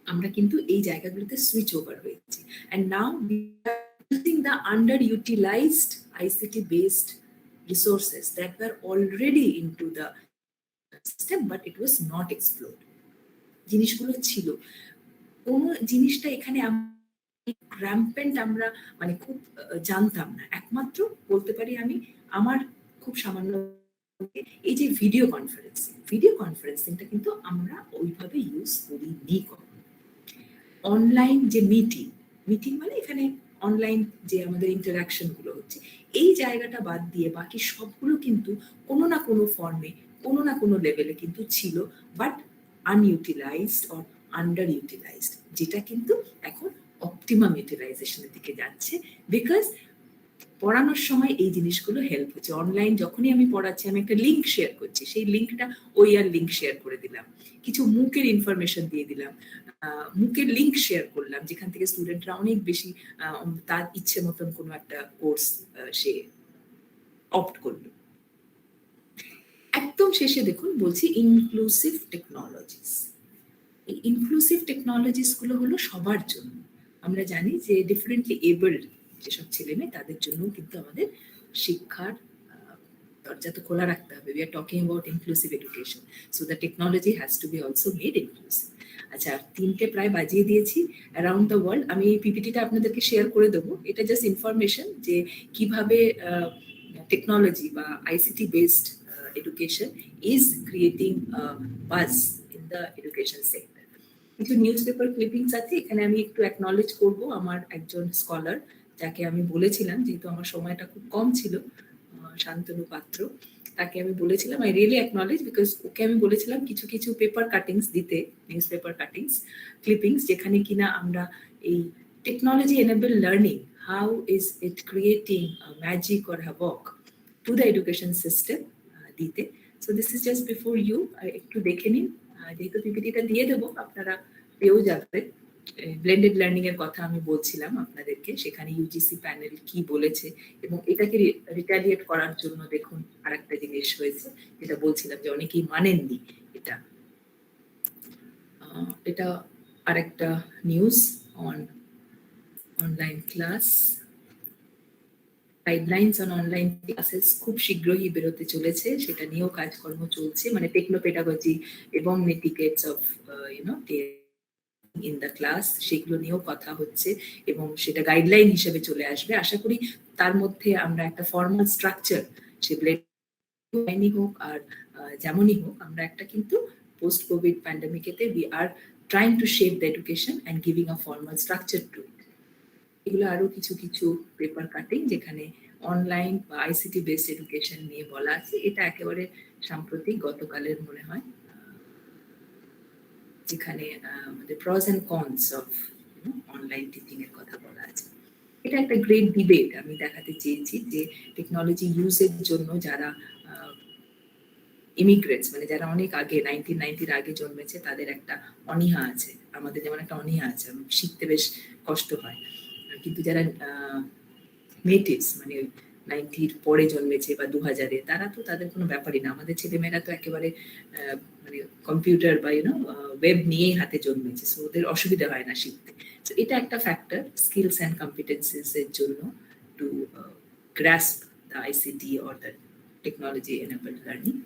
আমরা কিন্তু এই জায়গাগুলোতে সুইচ ওভার হয়েছি, and now we are using the underutilized ICT based resources that were already into the system but it was not explored. জিনিসগুলো ছিল, কোন জিনিসটা এখানে র্যাম্পেন্ট আমরা মানে খুব জানতাম না। একমাত্র বলতে পারি আমি আমার খুব সামান্য এই যে ভিডিও কনফারেন্সিংটা কিন্তু আমরা ওইভাবে ইউজ করিনি কখনো। অনলাইন যে মিটিং মানে এখানে অনলাইন যে আমাদের ইন্টারাকশন গুলো হচ্ছে, এই জায়গাটা বাদ দিয়ে বাকি সবগুলো কিন্তু কোনো না কোনো ফর্মে কোনো না কোনো লেভেলে কিন্তু ছিল, বাট আনইউটিলাইজড অর আন্ডার ইউটিলাইজড, যেটা কিন্তু এখন অপটিমাম ইউটিলাইজেশনের দিকে যাচ্ছে। বিকজ পড়ানোর সময় এই জিনিসগুলো হেল্প হচ্ছে। অনলাইন যখনই আমি পড়াচ্ছি, আমি একটা লিঙ্ক শেয়ার করছি, সেই লিঙ্কটা ওই আর লিঙ্ক শেয়ার করে দিলাম, কিছু মুকের ইনফরমেশন দিয়ে দিলাম, মুকের লিঙ্ক শেয়ার করলাম, যেখান থেকে স্টুডেন্টরা অনেক বেশি তার ইচ্ছে মতন কোনো একটা কোর্স সে অপ্ট করলো। একদম শেষে দেখুন বলছি ইনক্লুসিভ টেকনোলজিস। এই ইনক্লুসিভ টেকনোলজিস গুলো হলো সবার জন্য। আমরা জানি যে ডিফারেন্টলি এবলড যেসব ছেলে মেয়ে তাদের জন্য কিন্তু আমাদের শিক্ষার দরজা তো খোলা রাখতে হবে। We are talking about inclusive education, so the technology has to be also made inclusive. আচ্ছা, 3টে প্রায় বাজিয়ে দিয়েছি অ্যারাউন্ড দ্য ওয়ার্ল্ড। আমি এই পিপিটিটা আপনাদেরকে শেয়ার করে দেবো। এটা জাস্ট ইনফরমেশন যে কিভাবে টেকনোলজি বা ICT based education is creating a buzz in the education sector. কিছু নিউজ পেপার ক্লিপিংস আছে, এখানে আমি একটু অ্যাকনলেজ করব আমার একজন স্কলার, যাকে আমি বলেছিলাম, যেহেতু আমার সময়টা খুব কম ছিল, শান্তনু পাত্র, তাকে আমি বলেছিলাম, I really acknowledge, because okay আমি বলেছিলাম কিছু কিছু পেপার কাটিংস দিতে, নিউজ পেপার কাটিংস ক্লিপিংস, যেখানে কিনা আমরা এই technology enable learning, how is it creating magic or havoc to the education system দিতে। So this is just before you, একটু দেখে নিন, যেহেতু পিপিটিটা দিয়ে দেবো আপনারা পেয়েও যাবেন। ব্লেন্ডেড লার্নিং এর কথা আমি বলছিলাম আপনাদেরকে, সেখানে ইউজিসি প্যানেল কি বলেছে, এবং এটাকে রিটালিয়েট করার জন্য দেখুন আরেকটা জিনিস হয়েছে, যেটা বলছিলাম যে অনেকেই মানেননি এটা। এটা আরেকটা news on online class, guidelines on online classes খুব শীঘ্রই বেরোতে চলেছে, সেটা নিয়েও কাজকর্ম চলছে, মানে টেকনোপেডাগজি এবং নেটিকেটস অফ ইন দ্য ক্লাস, সেগুলো নিয়েও কথা হচ্ছে এবং সেটা গাইডলাইন হিসেবে চলে আসবে। আশা করি তার মধ্যে আমরা একটা ফর্মাল স্ট্রাকচার, সে ব্লেন্ড হোক আর যেমনই হোক, আমরা একটা কিন্তু পোস্ট কোভিড প্যান্ডেমিকেতে we are trying to shape the education and giving a formal structure to it. এগুলো আরো কিছু কিছু পেপার কাটিং যেখানে অনলাইন বা আইসিটি বেসড এডুকেশন নিয়ে বলা আছে। এটা একেবারে সাম্প্রতিক, গতকালের মনে হয়, যেখানে আমাদের pros and cons of online teaching এর কথা বলা আছে। এটা একটা গ্রেট ডিবেট আমি দেখাতে চেয়েছি যে টেকনোলজি ইউজের জন্য যারা ইমিগ্রেন্টস, মানে যারা অনেক আগে 1990 আগে জন্মেছে, তাদের একটা অনীহা আছে, আমাদের যেমন একটা অনীহা আছে, শিখতে বেশ কষ্ট হয়, কিন্তু যারা নেটিভস মানে 90 পরে জন্মেছে বা 2000-এ, তারা তো তাদের কোনো ব্যাপারই না। আমাদের ছেলেমেয়েরা তো একেবারে মানে কম্পিউটার বা ওয়েব নিয়েই হাতে জন্মেছে, সো ওদের অসুবিধা হয় না শিখতে। তো এটা একটা ফ্যাক্টর স্কিলস অ্যান্ড কম্পিটেন্সিস এর জন্য to grasp the ICT or the technology enabled learning.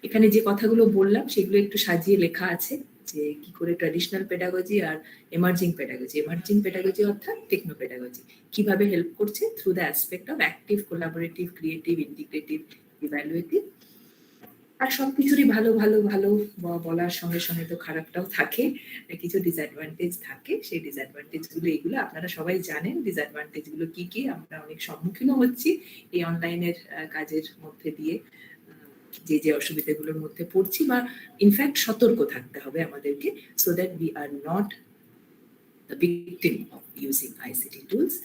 এখানে যে কথাগুলো বললাম সেগুলো একটু সাজিয়ে লেখা আছে, যে কি করে ট্র্যাডিশনাল পেডাগজি আর এমার্জিং পেডাগজি অর্থাৎ টেকনো পেডাগজি কিভাবে হেল্প করছে through the aspect of active, collaborative, creative, integrative, evaluative. আর সবকিছুরই ভালো ভালো ভালো বলার সঙ্গে সঙ্গে তো খারাপটাও থাকে, কিছু ডিসঅ্যাডভান্টেজ থাকে। সেই ডিসঅ্যাডভান্টেজ গুলো এগুলো আপনারা সবাই জানেন। ডিসঅ্যাডভান্টেজ গুলো কি কি, আমরা অনেক সম্মুখীনও হচ্ছি এই অনলাইনের কাজের মধ্যে দিয়ে, যে যে অসুবিধাগুলোর মধ্যে পড়ছি, বা ইনফ্যাক্ট সতর্ক থাকতে হবে আমাদেরকে, so that we are not the victim of using ICT tools.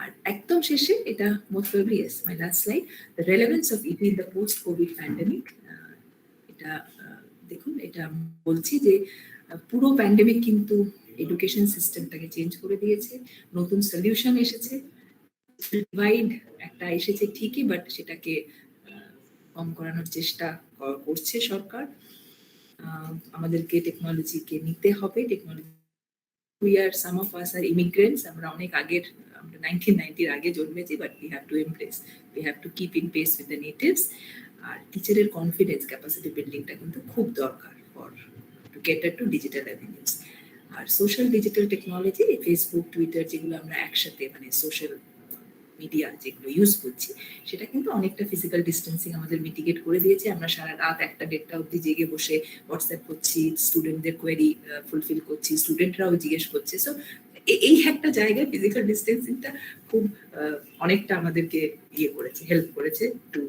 আর একদম শেষে, এটা most probably yes my last slide, the relevance of it in the post covid pandemic. এটা দেখুন, এটা বলছি যে পুরো প্যান্ডেমিক কিন্তু এডুকেশন সিস্টেমটাকে চেঞ্জ করে দিয়েছে, নতুন সলিউশন এসেছে, ডিভাইড একটা এসেছে ঠিকই, বাট সেটাকে কম করানোর চেষ্টা করছে সরকার। আমাদেরকে টেকনোলজিকে নিতে হবে। Technology, we are, some of us are immigrants, আমরা অনেক আগের, আমরা 1990 আগে জন্মেছি, but we have to embrace, we have to keep in pace with the natives. আর টিচারের কনফিডেন্স ক্যাপাসিটি বিল্ডিংটা কিন্তু খুব দরকার for to cater to digital avenues। আর social digital technology, Facebook, Twitter, যেগুলো আমরা একসাথে মানে সোশ্যাল মিডিয়া যেগুলো ইউজ করছি, সেটা কিন্তু অনেকটা ফিজিক্যাল ডিস্টেন্সিং আমাদের মিটিগেট করে দিয়েছে। আমরা সারা রাত 1টা-1.5টা অবধি জেগে বসে হোয়াটসঅ্যাপ করছি, স্টুডেন্টদের কোয়েরি ফুলফিল করছি, স্টুডেন্টরাও জিজ্ঞেস করছে। সো এই একটা জায়গায় ফিজিক্যাল ডিস্টেন্সিংটা খুব অনেকটা আমাদেরকে করেছে, হেল্প করেছে two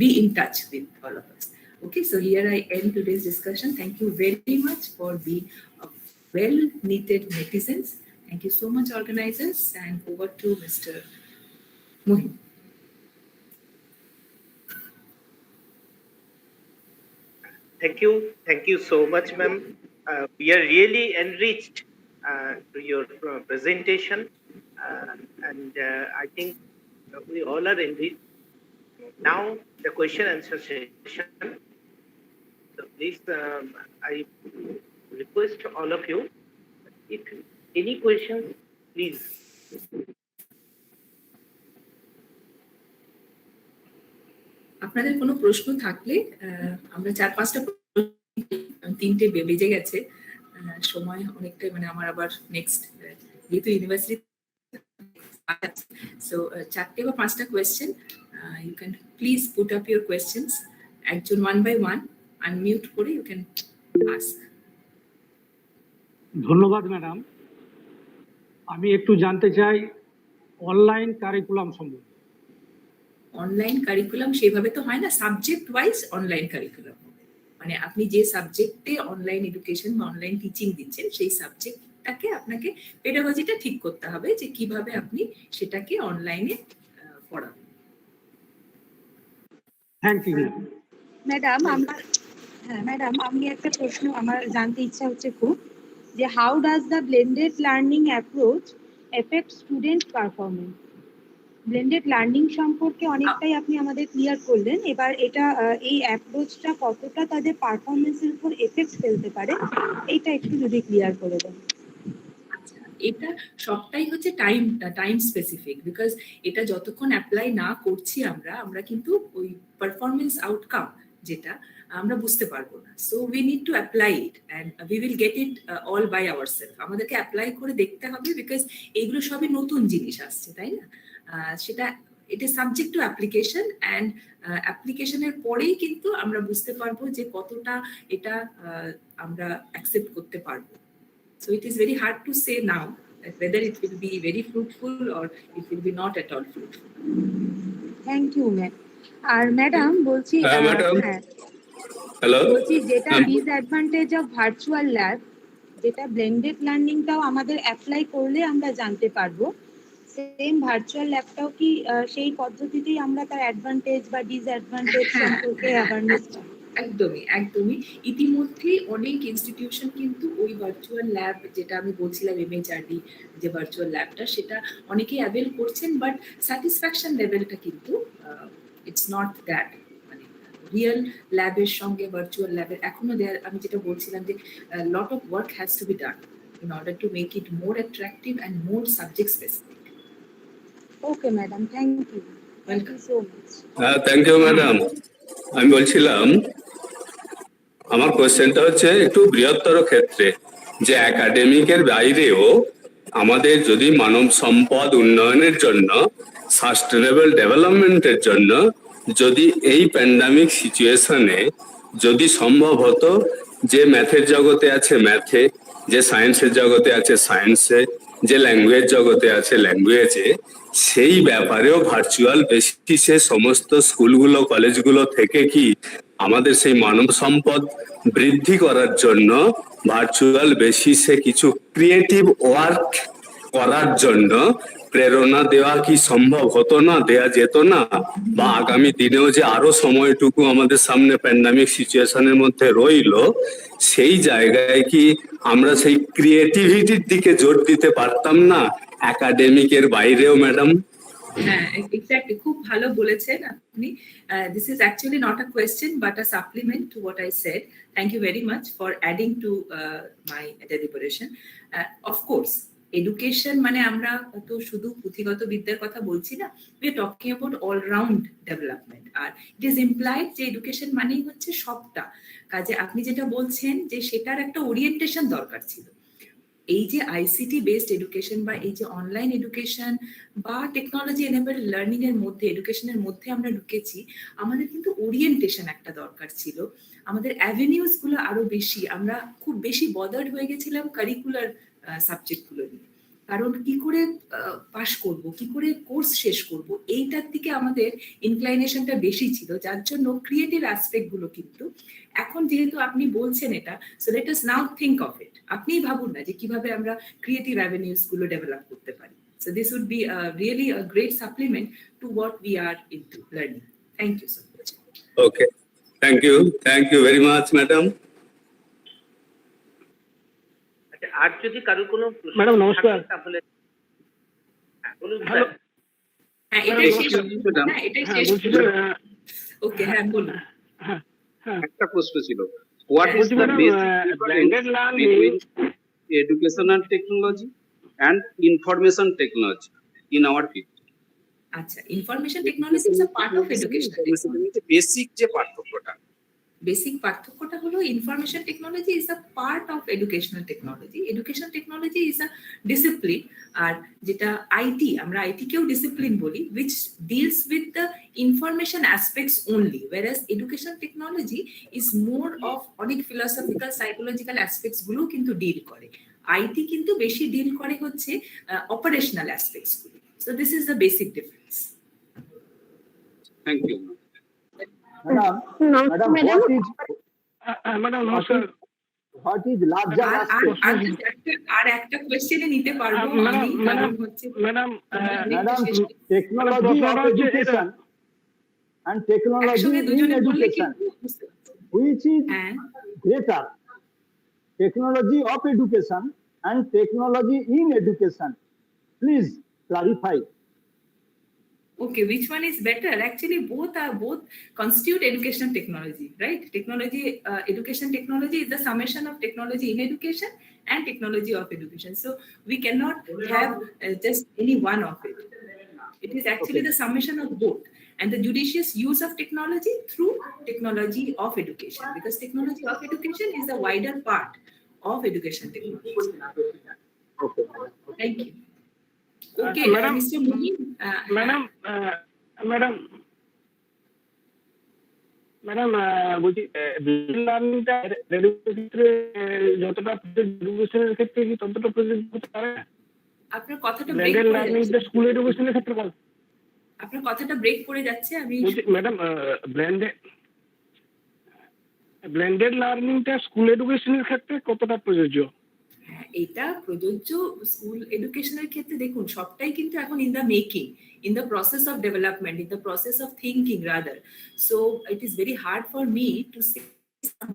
be in touch with all of us. Okay, so here I end today's discussion. Thank you very much for being well-needed netizens. Thank you so much, organizers, and over to Mr. Mohim. Thank you so much, ma'am. We are really enriched to your presentation, and I think we all are enriched. Now the question answer session. So please, I request all of you, if any questions, please. আপনাদের কোনো প্রশ্ন থাকলে, আমরা 4-5টা, 3টে বেজে গেছে, সময় অনেকটা, মানে আমার আবার নেক্সট যেহেতু ইউনিভার্সিটি, সো 4টে বা 5টা question, you can please put up your questions, একজন 1 by 1 আনমিউট করে ইউ ক্যান আস্ক। ধন্যবাদ ম্যাডাম। আমি একটু জানতে চাই অনলাইন কারিকুলাম সম্বন্ধে। অনলাইন কারিকুলাম সেভাবে তো হয় না, সাবজেক্ট ওয়াইজ অনলাইন কারিকুলাম, মানে আপনি যে সাবজেক্টে অনলাইন এডুকেশন বা অনলাইন টিচিং দিচ্ছেন, সেই সাবজেক্টটাকে আপনাকে পেডাগজিটা ঠিক করতে হবে যে কিভাবে আপনি সেটাকে অনলাইনে পড়াবেন। Thank you madam. ম্যাডাম, আমি একটা প্রশ্ন আমার জানতে ইচ্ছা হচ্ছে খুব, যে how does the blended learning approach effect student performance? Blended learning সম্পর্কে অনেকটাই আপনি আমাদের ক্লিয়ার করলেন, এবার এটা এই অ্যাপ্রোচটা কতটা তাদের পারফরমেন্সের উপর এফেক্ট ফেলতে পারে, এইটা একটু যদি ক্লিয়ার করে দেন। এটা সবটাই হচ্ছে টাইম স্পেসিফিক, বিকজ এটা যতক্ষণ অ্যাপ্লাই না করছি আমরা কিন্তু ওই পারফরমেন্স আউটকাম যেটা আমরা বুঝতে পারবো না। So we need to apply it and we will get it all by ourself. আমাদেরকে অ্যাপ্লাই করে দেখতে হবে, বিকজ এইগুলো সবই নতুন জিনিস আসছে, তাই না? সেটা it is subject to application, and অ্যাপ্লিকেশনের পরেই কিন্তু আমরা বুঝতে পারবো যে কতটা এটা আমরা অ্যাকসেপ্ট করতে পারবো। So it is very hard to say now that whether it will be very fruitful or it will be not at all fruitful. Thank you, ma'am. আর ম্যাডাম বলছি, হ্যালো, বলছি যেটা ডিসঅ্যাডভান্টেজ অফ ভার্চুয়াল ল্যাব, যেটা ব্লেন্ডেড লার্নিংটাও আমাদের অ্যাপ্লাই করলে আমরা জানতে পারবো, সেম ভার্চুয়াল ল্যাবটাও কি সেই পদ্ধতিতেই আমরা তার অ্যাডভান্টেজ বা ডিসঅ্যাডভান্টেজ সম্পর্কে অ্যাওয়ারনেস? একদমই ইতিমধ্যে অনেক ইনস্টিটিউশন কিন্তু ওই ভার্চুয়াল ল্যাব, যেটা আমি বলছিলাম MHRD যে ভার্চুয়াল ল্যাবটা, সেটা অনেকেই অ্যাভেল করছেন, বাট স্যাটিসফ্যাকশন লেভেলটা কিন্তু ইটস নট দ্যাট, মানে রিয়েল ল্যাবের সঙ্গে ভার্চুয়াল ল্যাবের এখনো আমি যেটা বলছিলাম যে lot of work has to be done in order to make it more attractive and more subject specific. Okay, madam. Thank you. Thank you so much. Thank you madam. আমি বলছিলাম আমার কোয়েশ্চেনটা হচ্ছে একটু বৃহত্তর ক্ষেত্রে, যে একাডেমিকের বাইরেও আমাদের যদি মানব সম্পদ উন্নয়নের জন্য, সাস্টেনেবল ডেভেলপমেন্টের জন্য যদি এই প্যান্ডামিক সিচুয়েশনে যদি সম্ভব হতো, যে ম্যাথের জগতে আছে ম্যাথে, যে সায়েন্সের জগতে আছে সায়েন্সে, যে ল্যাঙ্গুয়েজ জগতে আছে ল্যাঙ্গুয়েজে, সেই ব্যাপারেও ভার্চুয়াল বেসিসে সমস্ত স্কুলগুলো কলেজগুলো থেকে কি আমাদের সেই মানব সম্পদ বৃদ্ধি করার জন্য ভার্চুয়াল বেসিসে কিছু ক্রিয়েটিভ ওয়ার্ক করার জন্য প্রেরণা দেওয়া কি সম্ভব হতো না, দেয়া যেত না? বা আগামী দিনেও যে আরো সময়টুকু আমাদের সামনে প্যান্ডামিক সিচুয়েশনের মধ্যে রইলো, সেই জায়গায় কি আমরা সেই ক্রিয়েটিভিটির দিকে জোর দিতে পারতাম না একাডেমিকের বাইরেও ম্যাডাম? হ্যাঁ, এক্স্যাক্টলি, খুব ভালো বলেছেন আপনি। This is actually not a question but a supplement to what I said. Thank you very much for adding to my deliberation. Of course education মানে আমরা তো শুধু পুঁথিগত বিদ্যার কথা বলছি না, we are talking about all-round development. আর ইট ইজ ইমপ্লাইড যে এডুকেশন মানেই হচ্ছে সবটা। কাজে আপনি যেটা বলছেন যে সেটার একটা ওরিয়েন্টেশন দরকার ছিল। এই যে আইসিটি বেসড এডুকেশন বা এই যে অনলাইন এডুকেশন বা টেকনোলজি এনেবলড লার্নিং এর মধ্যে, এডুকেশনের মধ্যে আমরা ঢুকেছি, আমাদের কিন্তু ওরিয়েন্টেশন একটা দরকার ছিল। আমাদের অ্যাভিনিউজ গুলো আরো বেশি, আমরা খুব বেশি বদার্ড হয়ে গেছিলাম কারিকুলার সাবজেক্ট গুলো নিয়ে। কারণ কি করে পাশ করব, কি করে কোর্স শেষ করব, এইটার দিকে আমাদের ইনক্লাইনেশনটা বেশি ছিল, যার জন্য ক্রিয়েটিভ অ্যাসপেক্ট গুলো কিন্তু এখন যেহেতু আপনি বলছেন এটা, so let us now think of it. আপনিই ভাবুন না যে কিভাবে আমরা ক্রিয়েটিভ অ্যাভিনিউজ গুলো ডেভেলপ করতে পারি। So this would be really a great supplement to what we are into learning. Thank you so much. Okay. Thank you very much, madam. আচ্ছা, আর যদি কারোর কোনো প্রশ্ন ম্যাডাম, নমস্কার। থাকে তাহলে হ্যাঁ, বলুন হ্যালো। স্যার। হ্যাঁ, এটাই শেষ। ম্যাডাম। হ্যাঁ, এটাই হ্যাঁ, শেষ। বলছি যে, ওকে, হ্যাঁ বলুন। হ্যাঁ হ্যাঁ একটা প্রশ্ন ছিল, হোয়াট ইজ বলছি the madam, basic blended learning between educational technology and information technology in our field? আচ্ছা, information technology is a part of education. Basic যে পার্থক্যটা, বেসিক পার্থক্যটা হলো information technology is a part of educational technology. Education technology is a discipline. আর যেটা আইটি, আমরা আইটি কেও ডিসিপ্লিন বলি, which deals with the information aspects only, whereas education technology is more of অনেক philosophical psychological aspects গুলো কিন্তু ডিল করে। আইটি কিন্তু বেশি ডিল করে হচ্ছে অপারেশনাল অ্যাসপেক্টস গুলো। So this is the basic difference. Thank you. Madam, madam নমস্কার। what is larger aspect? আর একটা কোয়েশ্চেনে নিতে পারবো আমি, কারণ হচ্ছে madam, Madam, technology of education and technology একসঙ্গে in দুজনে বললে education, কিন্তু which is হ্যাঁ, greater? Technology of education and technology in education. Please clarify. okay, which one is better? Actually both constitute educational technology, right? Education technology is the summation of technology in education and technology of education. So we cannot have just any one of it. It is actually the summation of both, and the judicious use of technology through technology of education, because technology of education is a wider part of education technology. Okay. Thank you. Okay, Madam, Mr. Mohin, madam বলছি লার্নিংটা ক্ষেত্রে যতটা এডুকেশনের ক্ষেত্রে কি ততটা প্রযোজ্য হতে পারে? আপনার কথাটা ব্রেক ব্লেন্ডেড করে লার্নিংটা যাচ্ছে। স্কুল এডুকেশনের ক্ষেত্রে আপনার কথাটা ব্রেক করে যাচ্ছে। আমি বলছি ম্যাডাম, ব্লেন্ডেড লার্নিংটা স্কুল এডুকেশনের ক্ষেত্রে কতটা প্রযোজ্য? হ্যাঁ, এটা প্রযোজ্য স্কুল এডুকেশনের ক্ষেত্রে। দেখুন, সবটাই কিন্তু এখন in the making, in the process of development, in the process of thinking rather. So it is very hard for me to say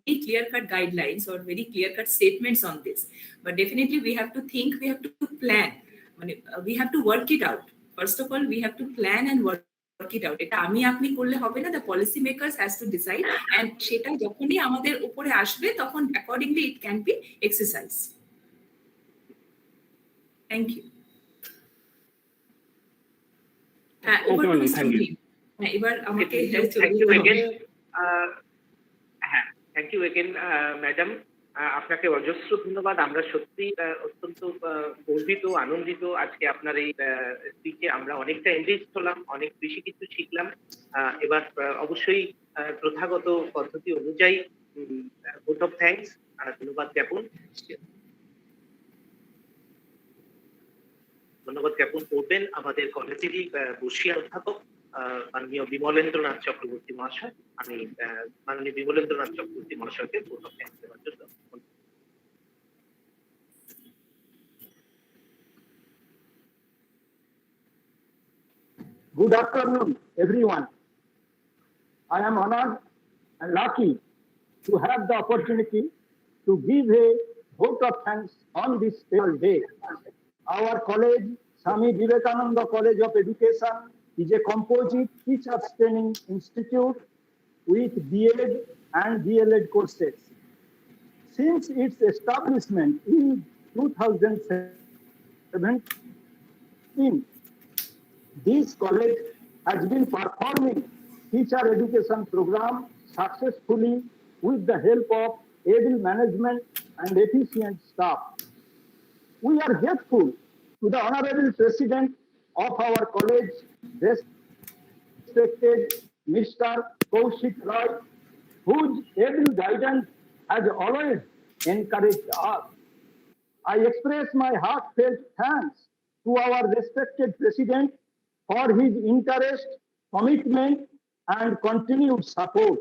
very clear-cut guidelines or very clear-cut statements on this. But definitely we have to think, we have to plan, we have to work it out. First of all, we have to plan and work it out. এটা আমি আপনি করলে হবে না, the policy makers has to decide, and সেটা যখনই আমাদের উপরে আসবে তখন accordingly it can be exercised. Thank you. হ্যাঁ, over to Mr. Mohin. হ্যাঁ, এবার আমাকে Thank you again. হ্যাঁ, থ্যাংক ইউ এগেন ম্যাডাম। আপনাকে অজস্র ধন্যবাদ। আমরা সত্যি অত্যন্ত গর্বিত, আনন্দিত আজকে আপনার এই স্পিচে। আমরা অনেকটা এনগেজ হলাম, অনেক বেশি কিছু শিখলাম। এবার অবশ্যই প্রথাগত পদ্ধতি অনুযায়ী ভোট অফ থ্যাঙ্কস, ধন্যবাদ জ্ঞাপন করবেন আমাদের কলেজেরই বর্ষীয় অধ্যাপক মাননীয় বিমলেন্দ্রনাথ চক্রবর্তী মহাশয়। আমি মাননীয় বিমলেন্দ্রনাথ চক্রবর্তী মহাশয়কে ভোট অফ থ্যাঙ্কস দেওয়ার জন্য। Good afternoon, everyone. I am honored and lucky to have the opportunity to give a vote of thanks on this special day. Our college Swami Vivekananda College of Education is a composite teachers training institute with B.Ed and D.El.Ed courses. Since its establishment in 2017, this college has been performing teacher education program successfully with the help of able management and efficient staff. We are grateful to the Honorable President of our college, respected Mr. Kaushik Roy, whose able guidance has always encouraged us. I express my heartfelt thanks to our respected President for his interest, commitment, and continued support.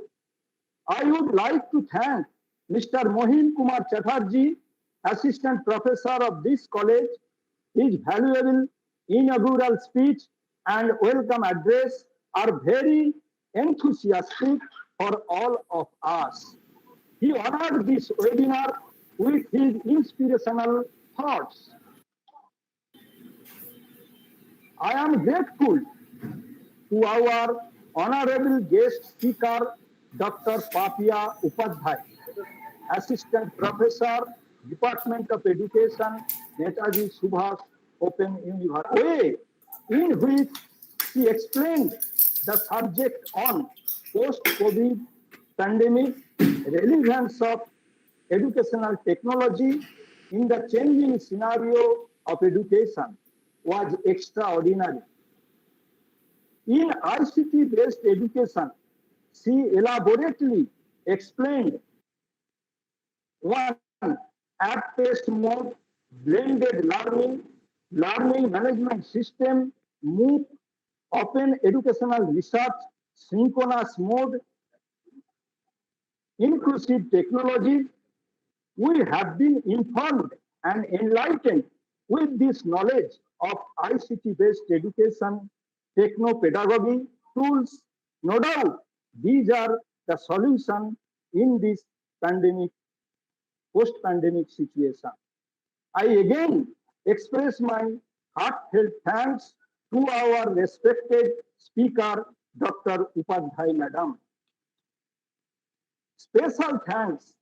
I would like to thank Mr. Mohim Kumar Chatterjee, Assistant Professor of this college. His valuable inaugural speech and welcome address are very enthusiastic for all of us. He honored this webinar with his inspirational thoughts. I am grateful to our honorable guest speaker, Dr. Papia Upadhyay, Assistant Professor, Department of Education, Netaji Subhas Open University, way in which he explained the subject on post-COVID pandemic, relevance of educational technology in the changing scenario of education was extraordinary. In ICT-based education, she elaborately explained one, app-based mode, blended learning, learning management system, MOOC, open educational research, synchronous mode, inclusive technology. We have been informed and enlightened with this knowledge of ICT-based education, techno-pedagogy tools. No doubt, these are the solution in this pandemic, post-pandemic situation. I again express my heartfelt thanks to our respected speaker, Dr. Upadhyay Madam. Special thanks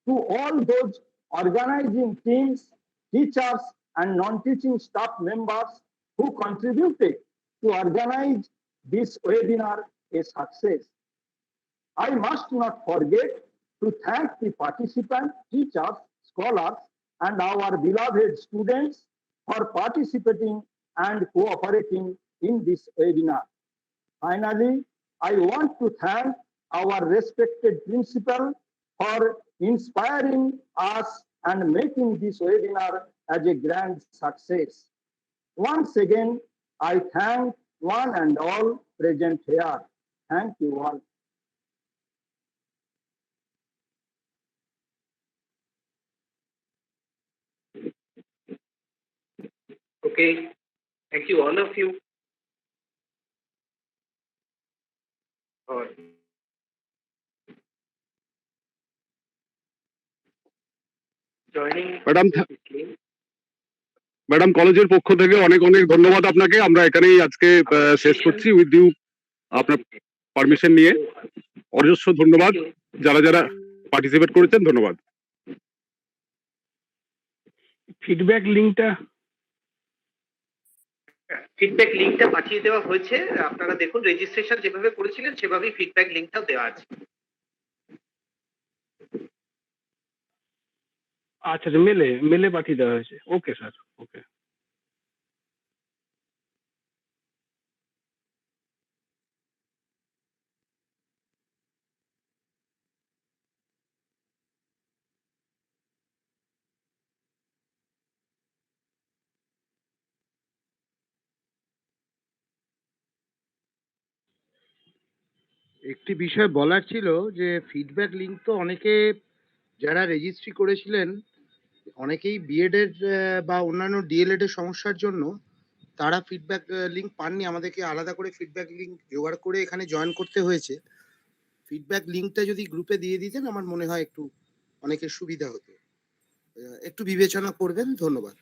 to all those organizing teams, teachers, and non-teaching staff members who contributed to organize this webinar a success. I must not forget to thank the participants, teachers, scholars, and our beloved students for participating and cooperating in this webinar. Finally, I want to thank our respected principal for inspiring us and making this webinar as a grand success. Once again, I thank one and all present here. Thank you all. Okay, thank you all of you for joining. Madam কলেজের পক্ষ থেকে অনেক অনেক ধন্যবাদ আপনাকে। আমরা এখানেই আজকে শেষ করছি উইথ ইউ, আপনার পারমিশন নিয়ে। অজস্র ধন্যবাদ যারা যারা পার্টিসিপেট করেছেন, ধন্যবাদ। ফিডব্যাক লিংকটা পাঠিয়ে দেওয়া হয়েছে, আপনারা দেখুন রেজিস্ট্রেশন যেভাবে করেছিলেন সেভাবেই ফিডব্যাক লিংকটাও দেওয়া আছে। আচ্ছা, মেলে পাঠিয়ে দেওয়া হয়েছে। ওকে স্যার, ওকে। একটি বিষয় বলার ছিল যে ফিডব্যাক লিংক তো অনেকে যারা রেজিস্ট্রি করেছিলেন অনেকেই বিএড এর বা অন্যান্য ডিএলএড এর সমস্যার জন্য তারা ফিডব্যাক লিংক পাননি। আমাদেরকে আলাদা করে ফিডব্যাক লিংক জোগাড় করে এখানে জয়েন করতে হয়েছে। ফিডব্যাক লিংকটা যদি গ্রুপে দিয়ে দিতেন আমার মনে হয় একটু অনেকের সুবিধা হতো। একটু বিবেচনা করবেন। ধন্যবাদ।